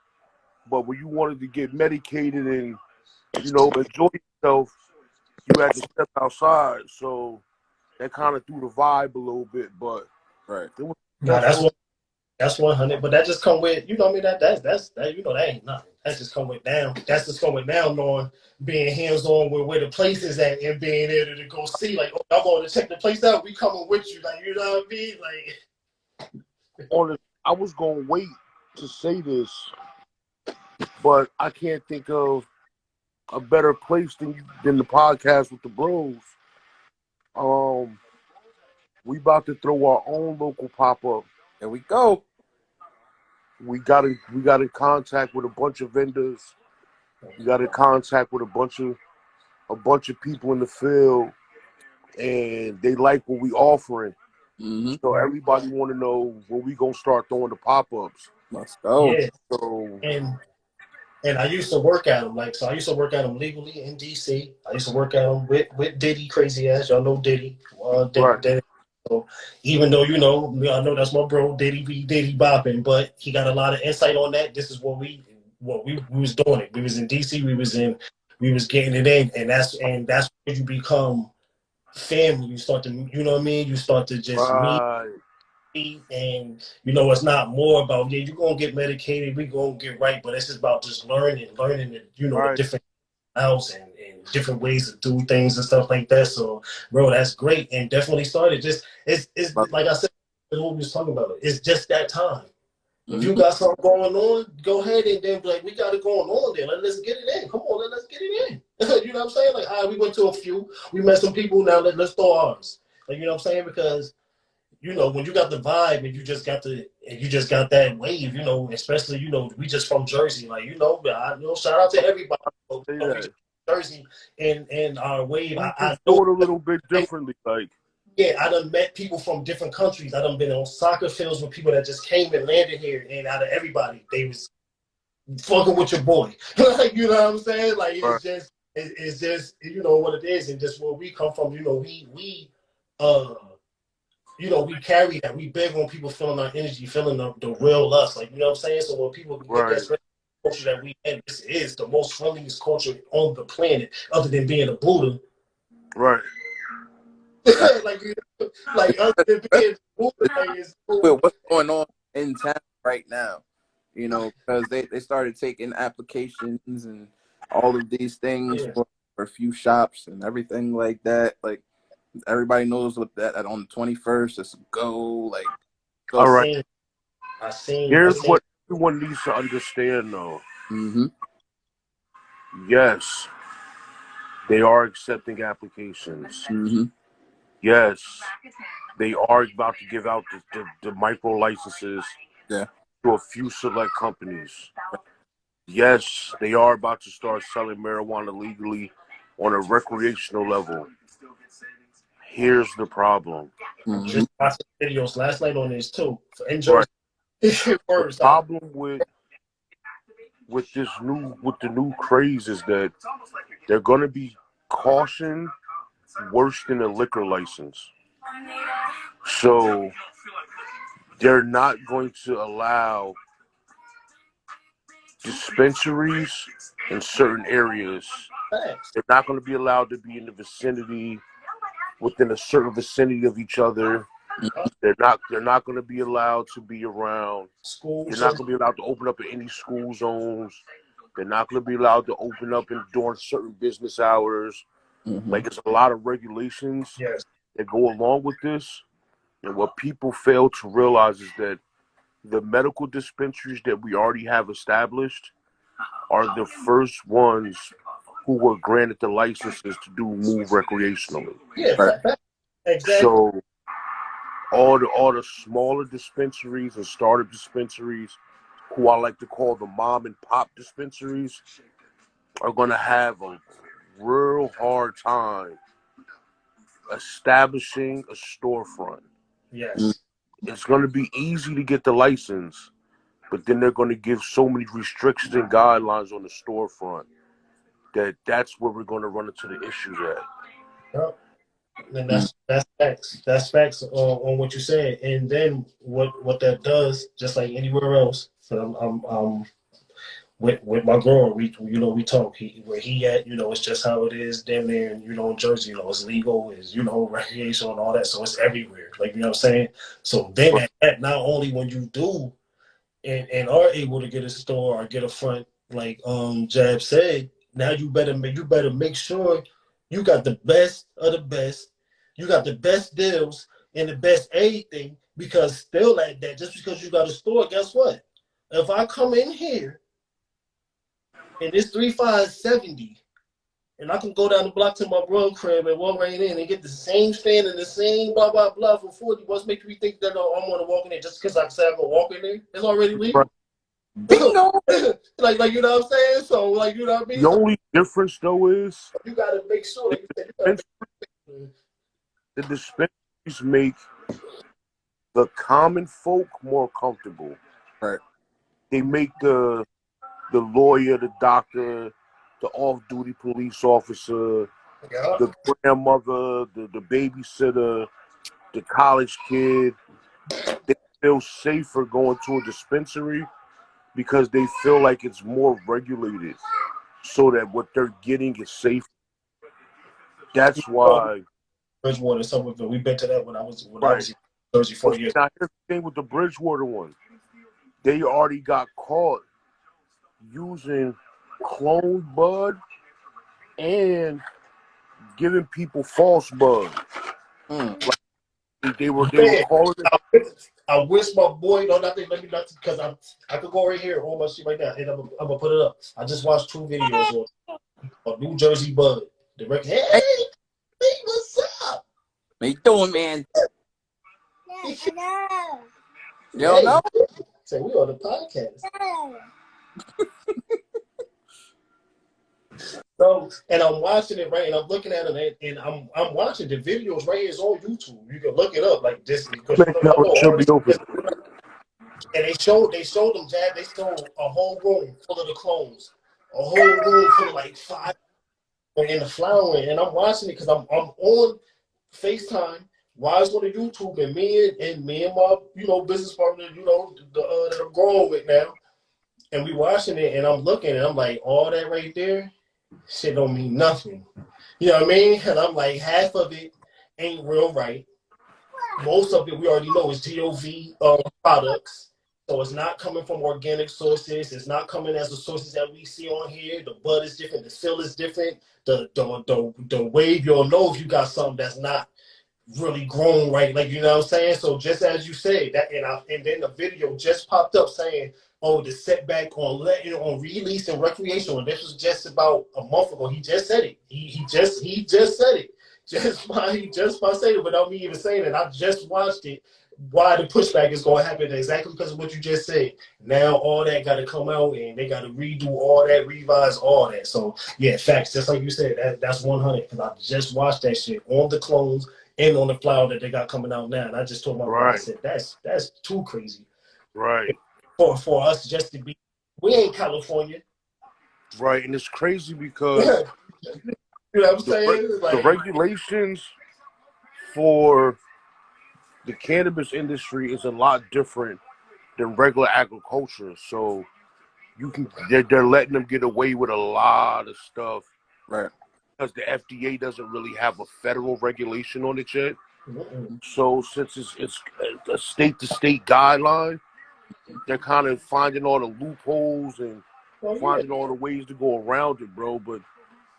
but when you wanted to get medicated and enjoy yourself, you had to step outside. So that kind of threw the vibe a little bit, but right. it was Now successful. that's 100. But that just come with I mean that's that that ain't nothing. That just come with down. That's just come with down knowing being hands on with where the place is at and being able to go see like I'm going to check the place out. We coming with you like you know what I mean like. I was gonna wait to say this, but I can't think of a better place than the podcast with the bros. Um, we about to throw our own local pop up. There we go. We got in contact with a bunch of vendors. We got in contact with a bunch of people in the field, and they like what we offering. Mm-hmm. So everybody want to know when we gonna start throwing the pop ups. Let's go. Yeah. So And I used to work at them, I used to work at them legally in DC. I used to work at them with Diddy, crazy ass. Y'all know Diddy. right, Diddy. So even though I know that's my bro, Diddy be Diddy bopping, but he got a lot of insight on that. This is we was doing it. We was in DC. We was getting it in, and that's where you become family. You start to what I mean. You start to just meet right, and it's not more about you're gonna get medicated, we gonna get right, but it's just about just learning the right. different styles and different ways to do things and stuff like that. So bro, that's great and definitely started just it's Love like I said what we was talking about. It's just that time. it. If you Mm-hmm. got something going on, go ahead and then be like, we got it going on there. Let's get it in. Come on, let's get it in. You know what I'm saying? Like, all right, we went to a few, we met some people, now let's throw ours. Like, you know what I'm saying? Because when you got the vibe and you just got that wave, especially, we just from Jersey, like, shout out to everybody. Say We just that. Jersey and our wave. We I just know, do it a little bit differently. Like, yeah, I done met people from different countries. I done been on soccer fields with people that just came and landed here, and out of everybody, they was fucking with your boy. Like, you know what I'm saying? Like, right, it's just, what it is, and just where we come from, uh, we carry that. We big on people feeling our energy, feeling the real us. Like, you know what I'm saying? So when people look right, at the culture that we have, this is the most friendliest culture on the planet, other than being a Buddha. right. like, like other than being a Buddha, like, it's cool. With what's going on in town right now, because they started taking applications and all of these things Yeah. for a few shops and everything like that. Like everybody knows what that on the 21st it's a go. Like All I go. right. seen, I Here's seen. what everyone needs to understand, though. Mm-hmm. Yes, they are accepting applications. Mm-hmm. Yes, they are about to give out the micro licenses Yeah. to a few select companies. Yes, they are about to start selling marijuana legally on a recreational level. Here's the problem. Mm-hmm. Just watched videos last night on this too. In Right. Jersey, The words out. problem with the new craze is that they're gonna be caution worse than a liquor license. So they're not going to allow dispensaries in certain areas. They're not going to be allowed to be in the vicinity, within a certain vicinity of each other. They're not going to be allowed to be around. They're not going to be allowed to open up in any school zones. They're not going to be allowed to open up during certain business hours. Like, it's a lot of regulations that go along with this. And what people fail to realize is that the medical dispensaries that we already have established are the first ones who were granted the licenses to move recreationally. Exactly. So all the smaller dispensaries and startup dispensaries, who I like to call the mom and pop dispensaries, are going to have a real hard time establishing a storefront. Yes. It's going to be easy to get the license, but then they're going to give so many restrictions and guidelines on the storefront that's where we're going to run into the issues at. Yep. And that's facts. That's facts on what you said. And then what that does, just like anywhere else. So I'm with my girl, we talk. Where he at, it's just how it is damn near, in Jersey, it's legal, is recreational and all that, so it's everywhere. Like, what I'm saying. So then not only when you do and are able to get a store or get a front, like Jab said, now you better make sure you got the best of the best, you got the best deals and the best everything, because still like that, just because you got a store, guess what? If I come in here and it's 3570, and I can go down the block to my bro crib and walk right in and get the same stand and the same blah blah blah for 40. What's making me think that I'm gonna walk in there just because I said I'm gonna walk in there? It's already legal. Bingo. like you know what I'm saying? So like, you know what I mean? The only difference though is You gotta make sure, like you said, the dispensaries make the common folk more comfortable. Right. They make the lawyer, the doctor, the off-duty police officer, the grandmother, the babysitter, the college kid, they feel safer going to a dispensary because they feel like it's more regulated, so that what they're getting is safe. That's why. Bridgewater, some of it. We've been to that when I was in Jersey 4 years. Now here's the thing with the Bridgewater one. They already got caught using clone bud and giving people false bud. Like they were calling it. I wish my boy, no, nothing, let me not, because I could go right here, all my shit right now, and I'm gonna put it up. I just watched 2 videos on New Jersey Bud. Hey, what's up? How you doing, man? You don't know? Say, we on the podcast. So, and I'm watching it, right, and I'm looking at it, and I'm watching the videos right here. It's on YouTube. You can look it up, like this, because and they showed them, Jab. They showed a whole room full of the clones, a whole room full of like 5 in the flowering, and I'm watching it because I'm on FaceTime. While it's on the YouTube, and me and my business partner, that I'm growing with now, and we watching it, and I'm looking, and I'm like, all that right there, shit don't mean nothing. You know what I mean? And I'm like, half of it ain't real right. Most of it we already know is GOV products. So it's not coming from organic sources. It's not coming as the sources that we see on here. The bud is different. The fill is different. The wave, you'll know if you got something that's not really grown right, like, you know what I'm saying? So just as you say that, and then the video just popped up saying, oh, the setback on release and recreational. And this was just about a month ago. He just said it. He just said it. He just by saying it without me even saying it. I just watched it. Why the pushback is going to happen exactly because of what you just said. Now all that got to come out, and they got to redo all that, revise all that. So yeah, facts. Just like you said, that's 100. Because I just watched that shit on the clones and on the flower that they got coming out now. And I just told my brother, I said, that's too crazy. Right. For us just to be, we ain't California. Right, and it's crazy because You know what I'm The, re- saying? the Like, regulations for the cannabis industry is a lot different than regular agriculture. So they're letting them get away with a lot of stuff Right. because the FDA doesn't really have a federal regulation on it yet. mm-mm. So since it's a state to state guideline, they're kind of finding all the loopholes and Oh yeah, finding all the ways to go around it, bro. But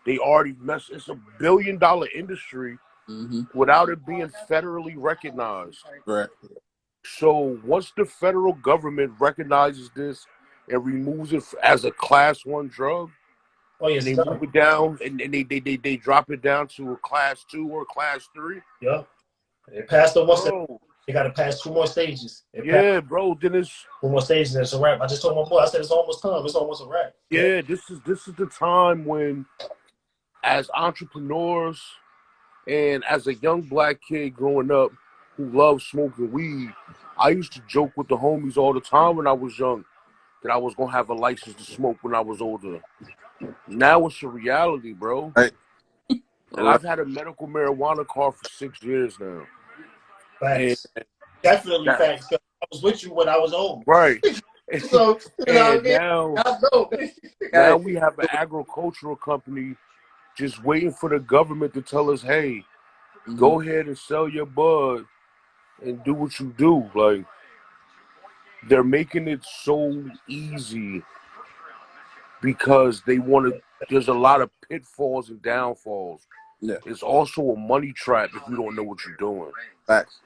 they already messed. It's $1 billion industry Mm-hmm. without it being federally recognized. Right. So once the federal government recognizes this and removes it as a class 1 drug, oh yeah, and it's they done. move it down and they drop it down to a class 2 or class 3, Yeah, it passed the one. bro. They got to pass 2 more stages. It passed Yeah, bro. Then it's 2 more stages, and it's a wrap. I just told my boy, I said it's almost time. It's almost a wrap. Yep. yeah. This is the time when, as entrepreneurs and as a young black kid growing up who loved smoking weed, I used to joke with the homies all the time when I was young that I was gonna have a license to smoke when I was older. Now it's a reality, bro. Right. And Right. I've had a medical marijuana card for 6 years now. And Facts. Definitely that, facts. 'Cause I was with you when I was old. right. So, you know what I And mean? I know. now we have an agricultural company just waiting for the government to tell us, hey, Mm-hmm. go ahead and sell your bud and do what you do. Like, they're making it so easy because they want to. There's a lot of pitfalls and downfalls. Yeah. It's also a money trap if you don't know what you're doing. Facts.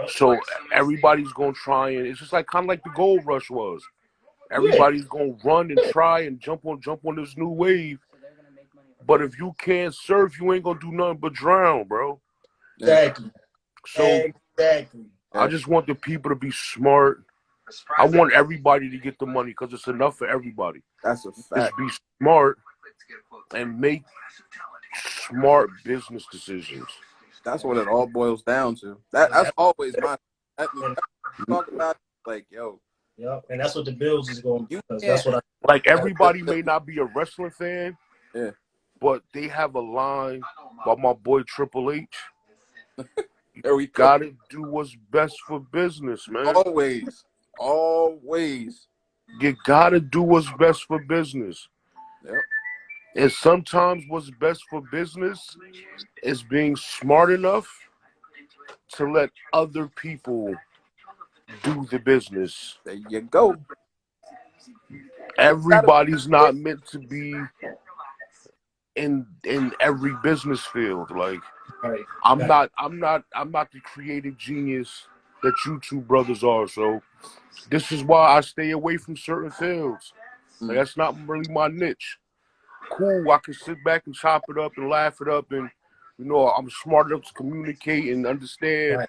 So everybody's gonna try, and it's just like kind of like the gold rush was. Yeah. Everybody's gonna run and try and jump on this new wave. But if you can't surf, you ain't gonna do nothing but drown, bro. Exactly. So Exactly. I just want the people to be smart. I want everybody to get the money because it's enough for everybody. That's a Just fact. be smart and make smart business decisions. That's what it all boils down to. That's always my. Talk about like, yo. Yeah, and that's what the Bills is going to do. Yeah. That's what I. Like, everybody may not be a wrestling fan, Yeah. but they have a line by my boy Triple H. There we go. Gotta do what's best for business, man. Always. Always. You gotta do what's best for business. Yep. And sometimes what's best for business is being smart enough to let other people do the business. There you go. Everybody's not meant to be in every business field. Like, Right. I'm not the creative genius that you two brothers are. So this is why I stay away from certain fields. Like, that's not really my niche. Cool, I can sit back and chop it up and laugh it up, and I'm smart enough to communicate and understand. Right.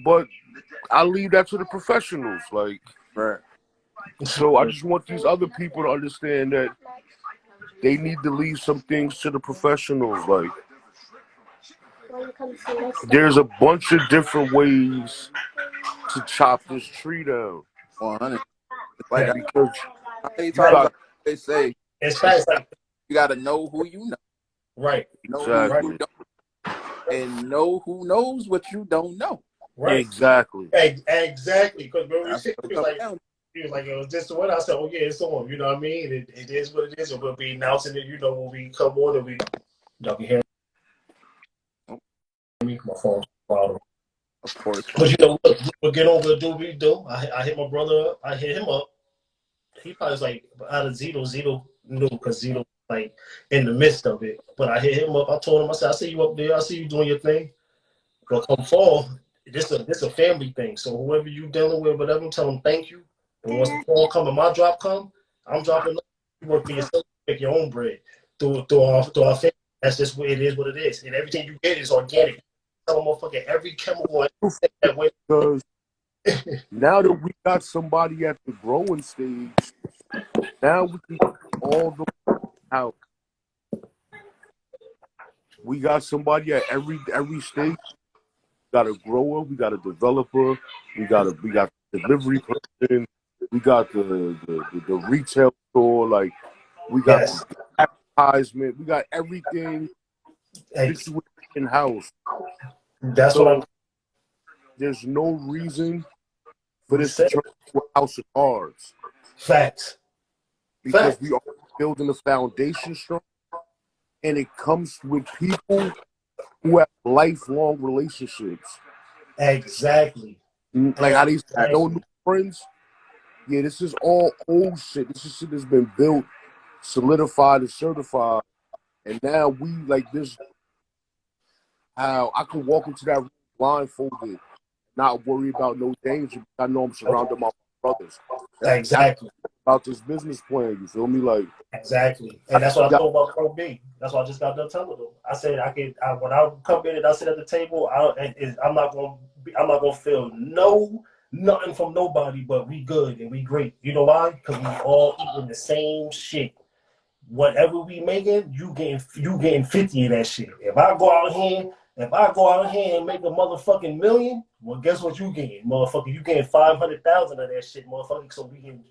But I leave that to the professionals. Like, Right. so I just want these other people to understand that they need to leave some things to the professionals. Like, there's a bunch of different ways to chop this tree down. 100. It's like Because how many times they say It's fast. Like, you got to know who you know. right. Know Exactly. who you don't, and know who knows what you don't know. Right. Exactly. Exactly. Because when we That's said, what he it was comes like, down to. it was just what I said. Oh yeah, it's on. You know what I mean? It is what it is, and we'll be announcing it. When we come on, and y'all can hear me. My phone's bottom. Of course. But look, we'll get over the do we do. I hit my brother up. I hit him up. He probably was like out of Zito knew because Zito was like in the midst of it. But I hit him up. I told him, I said, I see you up there. I see you doing your thing. But come fall, this a family thing. So whoever you dealing with, whatever, tell them thank you. And once the fall come and my drop come, I'm dropping. You work for yourself, make your own bread through our family. That's just what it is. What it is, and everything you get is organic. Tell them, motherfucker, every chemical that way. Because now that we got somebody at the growing stage, now we can get all the out. We got somebody at every stage. We got a grower, we got a developer, we got the delivery person, we got the retail store, like we got Yes. the advertisement. We got everything situated in house. That's what So I'm. there's no reason for You this to said turn into a house of cards facts. because we Facts. are building a foundation strong, and it comes with people who have lifelong relationships. Exactly. Like how they say, no new Exactly. friends. Yeah, this is all old shit. This is shit that's been built, solidified, and certified. And now we like this. How I can walk into that room blindfolded, not worry about no danger. I know I'm surrounded by my brothers. That's Exactly. about this business plan. You feel me? Like Exactly. I And that's what I got told about Pro B. That's what I just got done telling them. I said when I come in and I sit at the table, I'm not gonna feel nothing from nobody, but we good and we great. You know why? Because we all eating the same shit. Whatever we making, you getting 50 of that shit. If I go out here and make a motherfucking million, well, guess what you getting, motherfucker? You getting 500,000 of that shit, motherfucker. So we can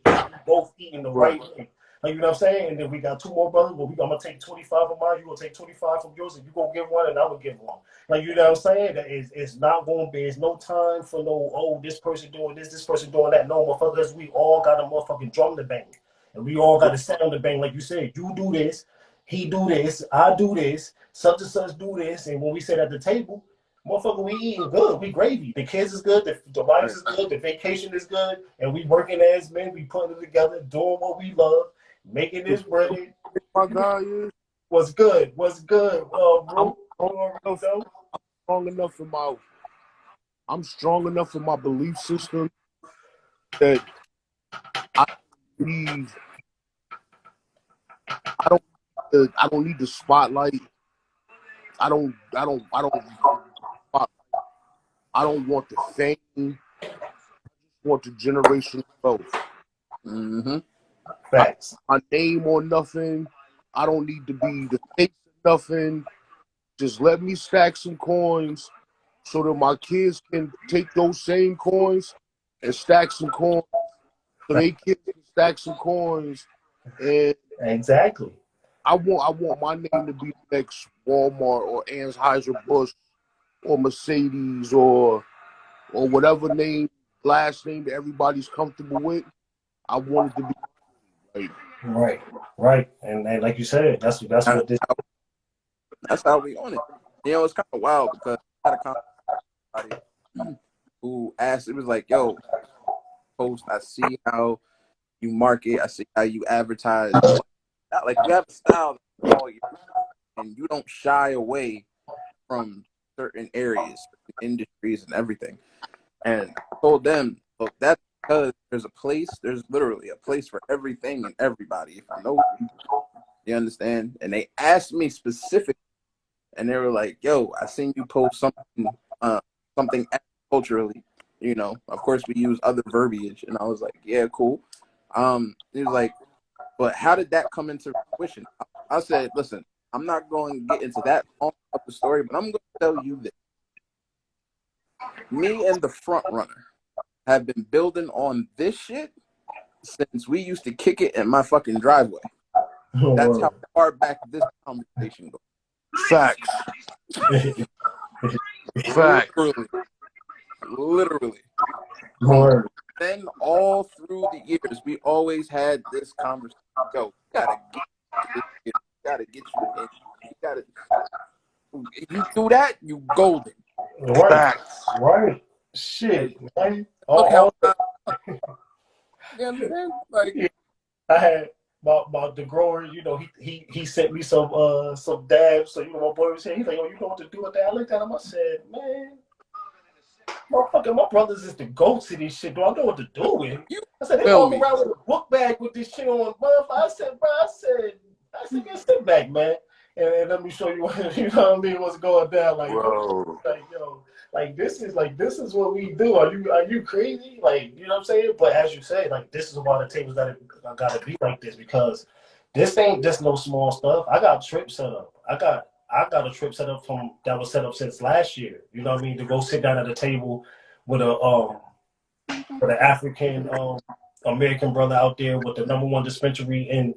both eating the right. right way. Like, you know what I'm saying? And then we got two more brothers. Well, I'm gonna take 25 of mine. You gonna take 25 from yours, and you gonna give one, and I will give one. Like, you know what I'm saying? That it's not gonna be. It's no time for no. Oh, this person doing this person doing that. No, motherfuckers. We all got a motherfucking drum to bang. And we all got to sound the bang, like you said. You do this, he do this, I do this, such and such do this. And when we sit at the table, motherfucker, we eating good. We gravy. The kids is good. The wife Right. is good. The vacation is good. And we working as men. We putting it together, doing what we love, making this bread. My guy is What's good? What's good? I'm Bro, you already enough, know. strong enough in my I'm strong enough in my belief system that I believe I don't need the spotlight. Spot- I don't want the fame. I want the generational wealth. Mm-hmm. I Facts. my name or nothing. I don't need to be the face of nothing. Just let me stack some coins so that my kids can take those same coins and stack some coins so they kids can stack some coins. And Exactly. I want my name to be the next Walmart or Anheuser-Busch or Mercedes or whatever name, last name that everybody's comfortable with. I want it to be like Right. Right. And like you said, that's That's what this. how, that's how we on it. You know, it's kind of wild because I had a conversation who asked, it was like, yo, post, I see how you market, I see how you advertise. Like you have a style all year, and you don't shy away from certain areas, certain industries, and everything. And I told them, look, that's because there's literally a place for everything and everybody. If you know, you understand. And they asked me specifically, and they were like, "Yo, I seen you post something agriculturally. You know, of course we use other verbiage." And I was like, "Yeah, cool." He was like, "But how did that come into fruition?" I said, "Listen, I'm not going to get into that long of the story, but I'm going to tell you that me and the front runner have been building on this shit since we used to kick it in my fucking driveway. That's how far back this conversation goes. facts. Facts. Literally. From Word. then all through the years, we always had this conversation. Yo, you gotta get this shit. You gotta get you in. You gotta. If you do that, you golden. Right. Facts. Right. And Shit, man. look how All you understand. Like, yeah, I had my the grower, he sent me some dabs. So my boy was saying, he's like, "Oh, you know what to do with that?" I looked at him, I said, "Man, motherfucker, my brothers is the goats of this shit. Do I know what to do with?" you I said, "They feel walk me? around with a book bag with this shit on, motherfucker." I said, "Man, sit back, man, and let me show you what you know what I mean, what's going down." Like, don't Bro. like yo, like this is what we do. Are you crazy? Like, you know what I'm saying? But as you say, like this is why the tables gotta be like this, because this ain't just no small stuff. I got trips set up. I got a trip set up from that was set up since last year. You know what I mean? To go sit down at a table with a with an African American brother out there with the number one dispensary in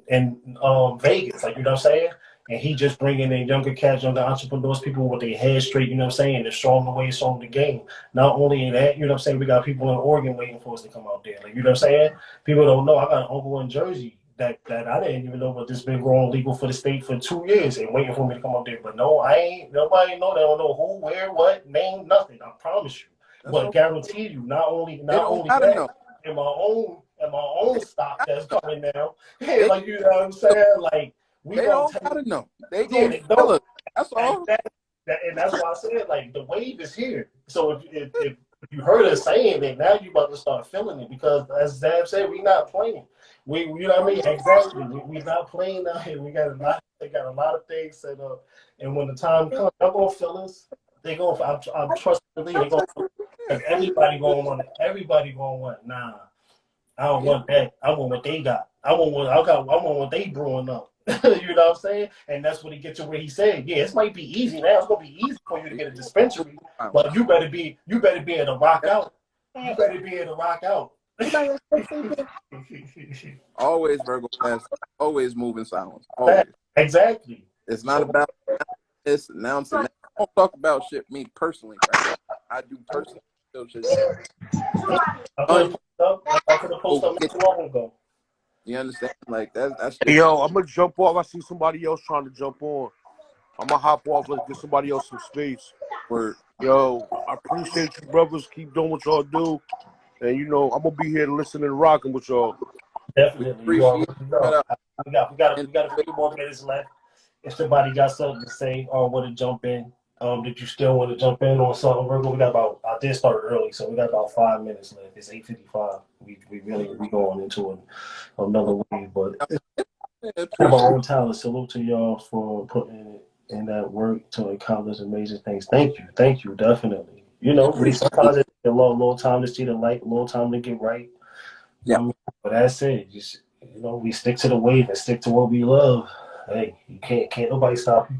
Vegas. Like, you know what I'm saying? And he just bringing in younger cats, younger entrepreneurs, people with their head straight, you know what I'm saying, and showing the way, showing the game. Not only in that, you know what I'm saying, we got people in Oregon waiting for us to come out there. Like, you know what I'm saying? People don't know. I got an uncle in Jersey that I didn't even know, but this been growing legal for the state for 2 years and waiting for me to come out there. But no, I ain't, nobody know. They don't know who, where, what, name, nothing. I promise you. That's But okay. guarantee you, not only They don't gotta that, know. in my own stock that's coming now. They, Like, you know what I'm saying? Like, we they gonna don't take, gotta know. They yeah, gonna they feel don't. it. That's all. And that's why I said, like, the wave is here. So if you heard us saying it, now you about to start feeling it, because as Zab said, we not playing. We, you know what I mean? Exactly. We not playing out here. They got a lot of things set up, and when the time comes, they're gonna feel us. They gonna. I'm trusting the lead. They gonna. Cause everybody gonna want. Nah, I don't Yeah, want that. I want what they got. I want what they brewing up. You know what I'm saying? And that's when he gets to where he said, yeah, this might be easy now. It's gonna be easy for you to get a dispensary, but you better be able to rock out. You better be able to rock out. always Virgo class, always moving silence. Always. Exactly. It's not So about this announcing. I don't talk about shit me personally, right? I do personally feel shit. I could Un- have posted up not too long ago. You understand? Like that's just Yo, I'm gonna jump off. I see somebody else trying to jump on. I'm gonna hop off. Let's get somebody else some space. word. Yo, I appreciate you, brothers. Keep doing what y'all do. And you know, I'm gonna be here listening and rocking with y'all. We Definitely. You appreciate already that know. up. And We got a few more minutes left. If somebody got something to say or want to jump in, did you still want to jump in on something, Virgo? We got about. I did start early, so we got about 5 minutes left. It's 8:55. We going into another wave, but I have appreciate our own talent. Salute to y'all for putting in that work to accomplish amazing things. Thank you, definitely. You we know, we appreciate sometimes it take a little time to see the light, a little time to get right. yeah, But that's it. Just, we stick to the wave and stick to what we love. Hey, you can't nobody stop you.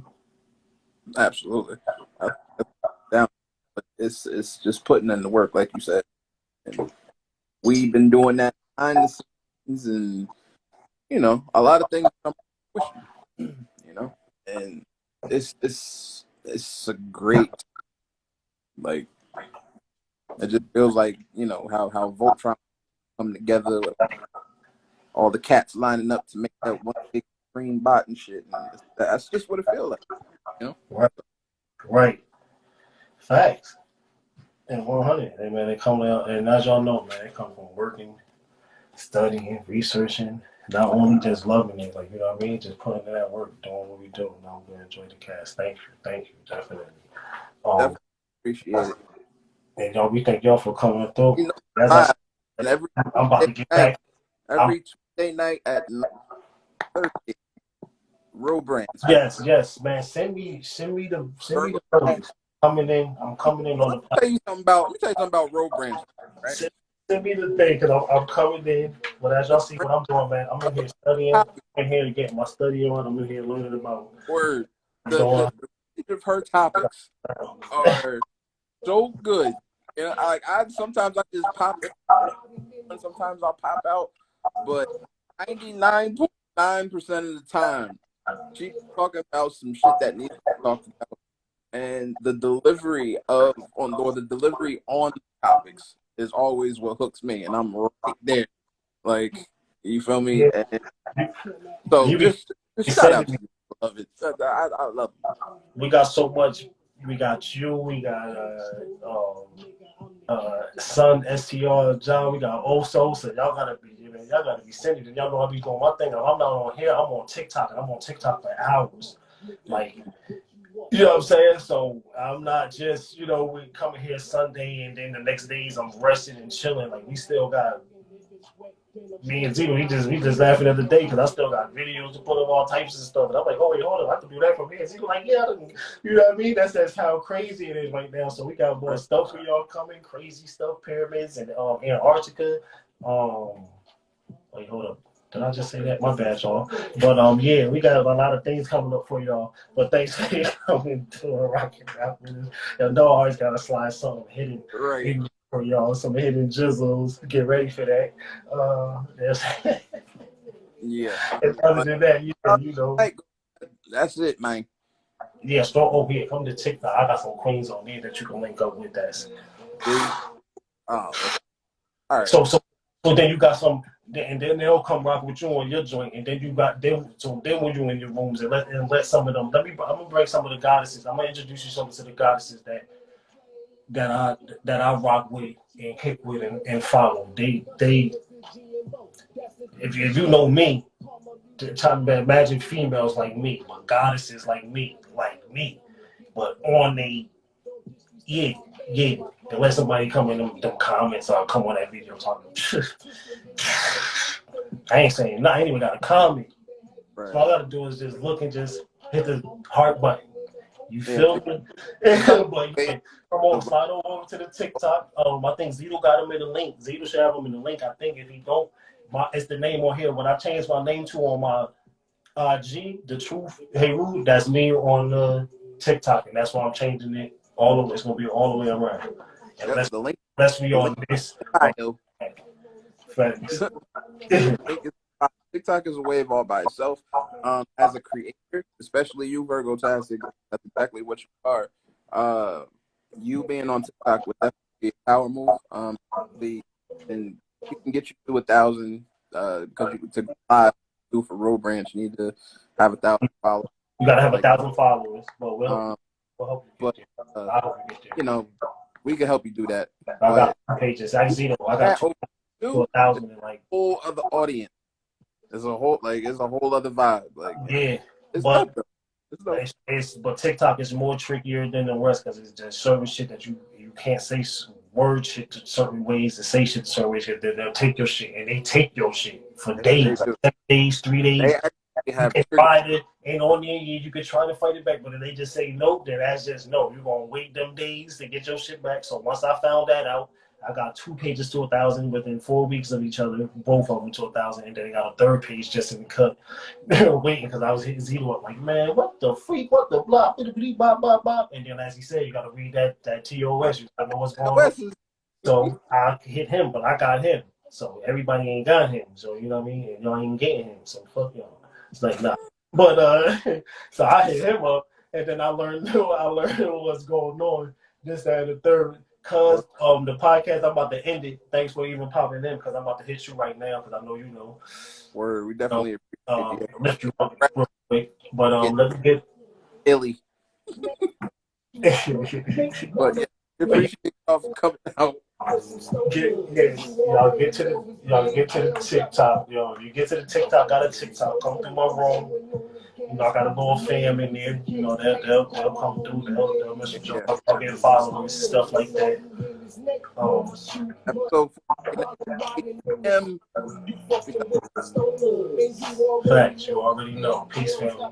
absolutely. That's down. But it's just putting in the work, like you said. And we've been doing that behind the scenes, and a lot of things come to fruition, and it's a great, like, it just feels like how Voltron come together with all the cats lining up to make that one big green bot and shit, and that's just what it feels like, you know. Right, right. Facts. And 100. Hey, man, they come out, and as y'all know, man, they come from working, studying, researching, not only just loving it, like, you know what I mean, just putting in that work, doing what we do. And I'm gonna enjoy the cast. Thank you, definitely. Um, Definitely appreciate it. and y'all, we thank y'all for coming through. You know, As I live said, on every I'm about Tuesday to get night, back. I'm at 9:30. Row brands, yes, man. Send me Virgo. the photos. I'm coming in on the. Let me tell you something about row brands, right? Send, send me the thing, because I'm coming in. But as The y'all see what I'm doing, man, I'm in here studying. topic I'm in here to get my study on. I'm in here learning about word, doing. the range of her topics are so good. I sometimes I just pop in, and sometimes I'll pop out, but 99.9% of the time, she's talking about some shit that needs to be talked about, and the delivery on topics is always what hooks me, and I'm right there. Like, you feel me? Yeah, And so you be just shout out sending to me. you. I love it. I love it. We got so much. We got you. We got Son STR John. We got Oso. So y'all gotta be sending it. Y'all know I be doing my thing. If I'm not on here, I'm on TikTok, and I'm on TikTok for hours. Like, you know what I'm saying? So I'm not just, we coming here Sunday and then the next days I'm resting and chilling. Like, we still got me and Zeno. We just laughing at the day because I still got videos to put up all types of stuff. And I'm like, oh wait, hold on, I can do that from here. And Zeno like, yeah, you know what I mean? That's how crazy it is right now. So we got more Right. stuff for y'all coming, crazy stuff, pyramids and Antarctica. Wait, hold up. Did I just say that? My bad, y'all. But yeah, we got a lot of things coming up for y'all. But thanks for coming to a Rocket Rap with us. Y'all know I always gotta slide something Right. hidden for y'all, some hidden jizzles. Get ready for that. There's Yeah. and other But than that, you know. like, That's it, man. Yeah, strong. Oh, yeah, come to TikTok. I got some queens on there that you can link up with. That. See? Oh, okay. All right. So then you got some, and then they'll come rock with you on your joint, and then you got them. So then when you in your rooms and let some of them. I'm gonna bring some of the goddesses. I'm gonna introduce you some to the goddesses that I rock with and kick with and follow. They if you know me, try to imagine females like me, but goddesses like me, but on they yeah yeah. To let somebody come in them comments or come on that video talking. I ain't saying nothing. I ain't even got a comment. So Right. all I gotta do is just look and just hit the heart button. You Yeah. feel me? TikTok. But yeah, come on, slide over to the TikTok. I think Zito got him in the link. Zito should have him in the link. I think if he don't, it's the name on here. When I changed my name to on my IG, the truth, hey Rude, that's me on TikTok, and that's why I'm changing it all over. It's gonna be all the way around. And Yep. let's be The link on this. in bio. Facts. The link is TikTok is a wave all by itself. As a creator, especially you, Virgo Tastic, that's exactly what you are. You being on TikTok would definitely be a power move. And we can get you to 1,000. Because you to live do for Road Branch, you need to have 1,000 followers. You gotta have Like, 1,000 followers, but we'll help you but get there. I hope you get there. you know, we can help you do that. I But got pages. I Zeno. I got that two over to too, it's 1,000 and a like whole other audience. It's a whole other vibe. Like yeah, it's but dope though. It's dope. but TikTok is more trickier than the rest because it's just certain shit that you can't say word shit to certain ways and say shit to certain ways. They'll take your shit and they take your shit for They days, like do. 7 days, 3 days. They actually You have can trigger. fight it, ain't on there. You could try to fight it back, but if they just say no, then that's just no. You're gonna wait them days to get your shit back. So once I found that out, I got 2 pages to 1,000 within 4 weeks of each other, both of them to 1,000, and then I got a third page just in the cut, waiting because I was hitting Zero up like, man, what the freak, what the blah, blah, blah, blah, and then as he said, you got to read that TOS, you got to know what's going on. OS is So I hit him, but I got him. So everybody ain't got him. So you know what I mean? And y'all ain't getting him. So fuck y'all. It's like nah. But so I hit him up and then I learned what's going on. This, that, and the third. Cause the podcast, I'm about to end it. Thanks for even popping in because I'm about to hit you right now because I know you know. word. We definitely appreciate the Lift you up real quick. But get let me get illy. But yeah, we appreciate y'all for coming out. y'all get to the TikTok, yo. You get to the TikTok, got a TikTok, come through my room. You know, I got a little fam in there. You know, they'll come through. They'll message you Yeah. up, I'll get followers, stuff like that. Episode 4 a.m. Facts, you already know. Peace, family.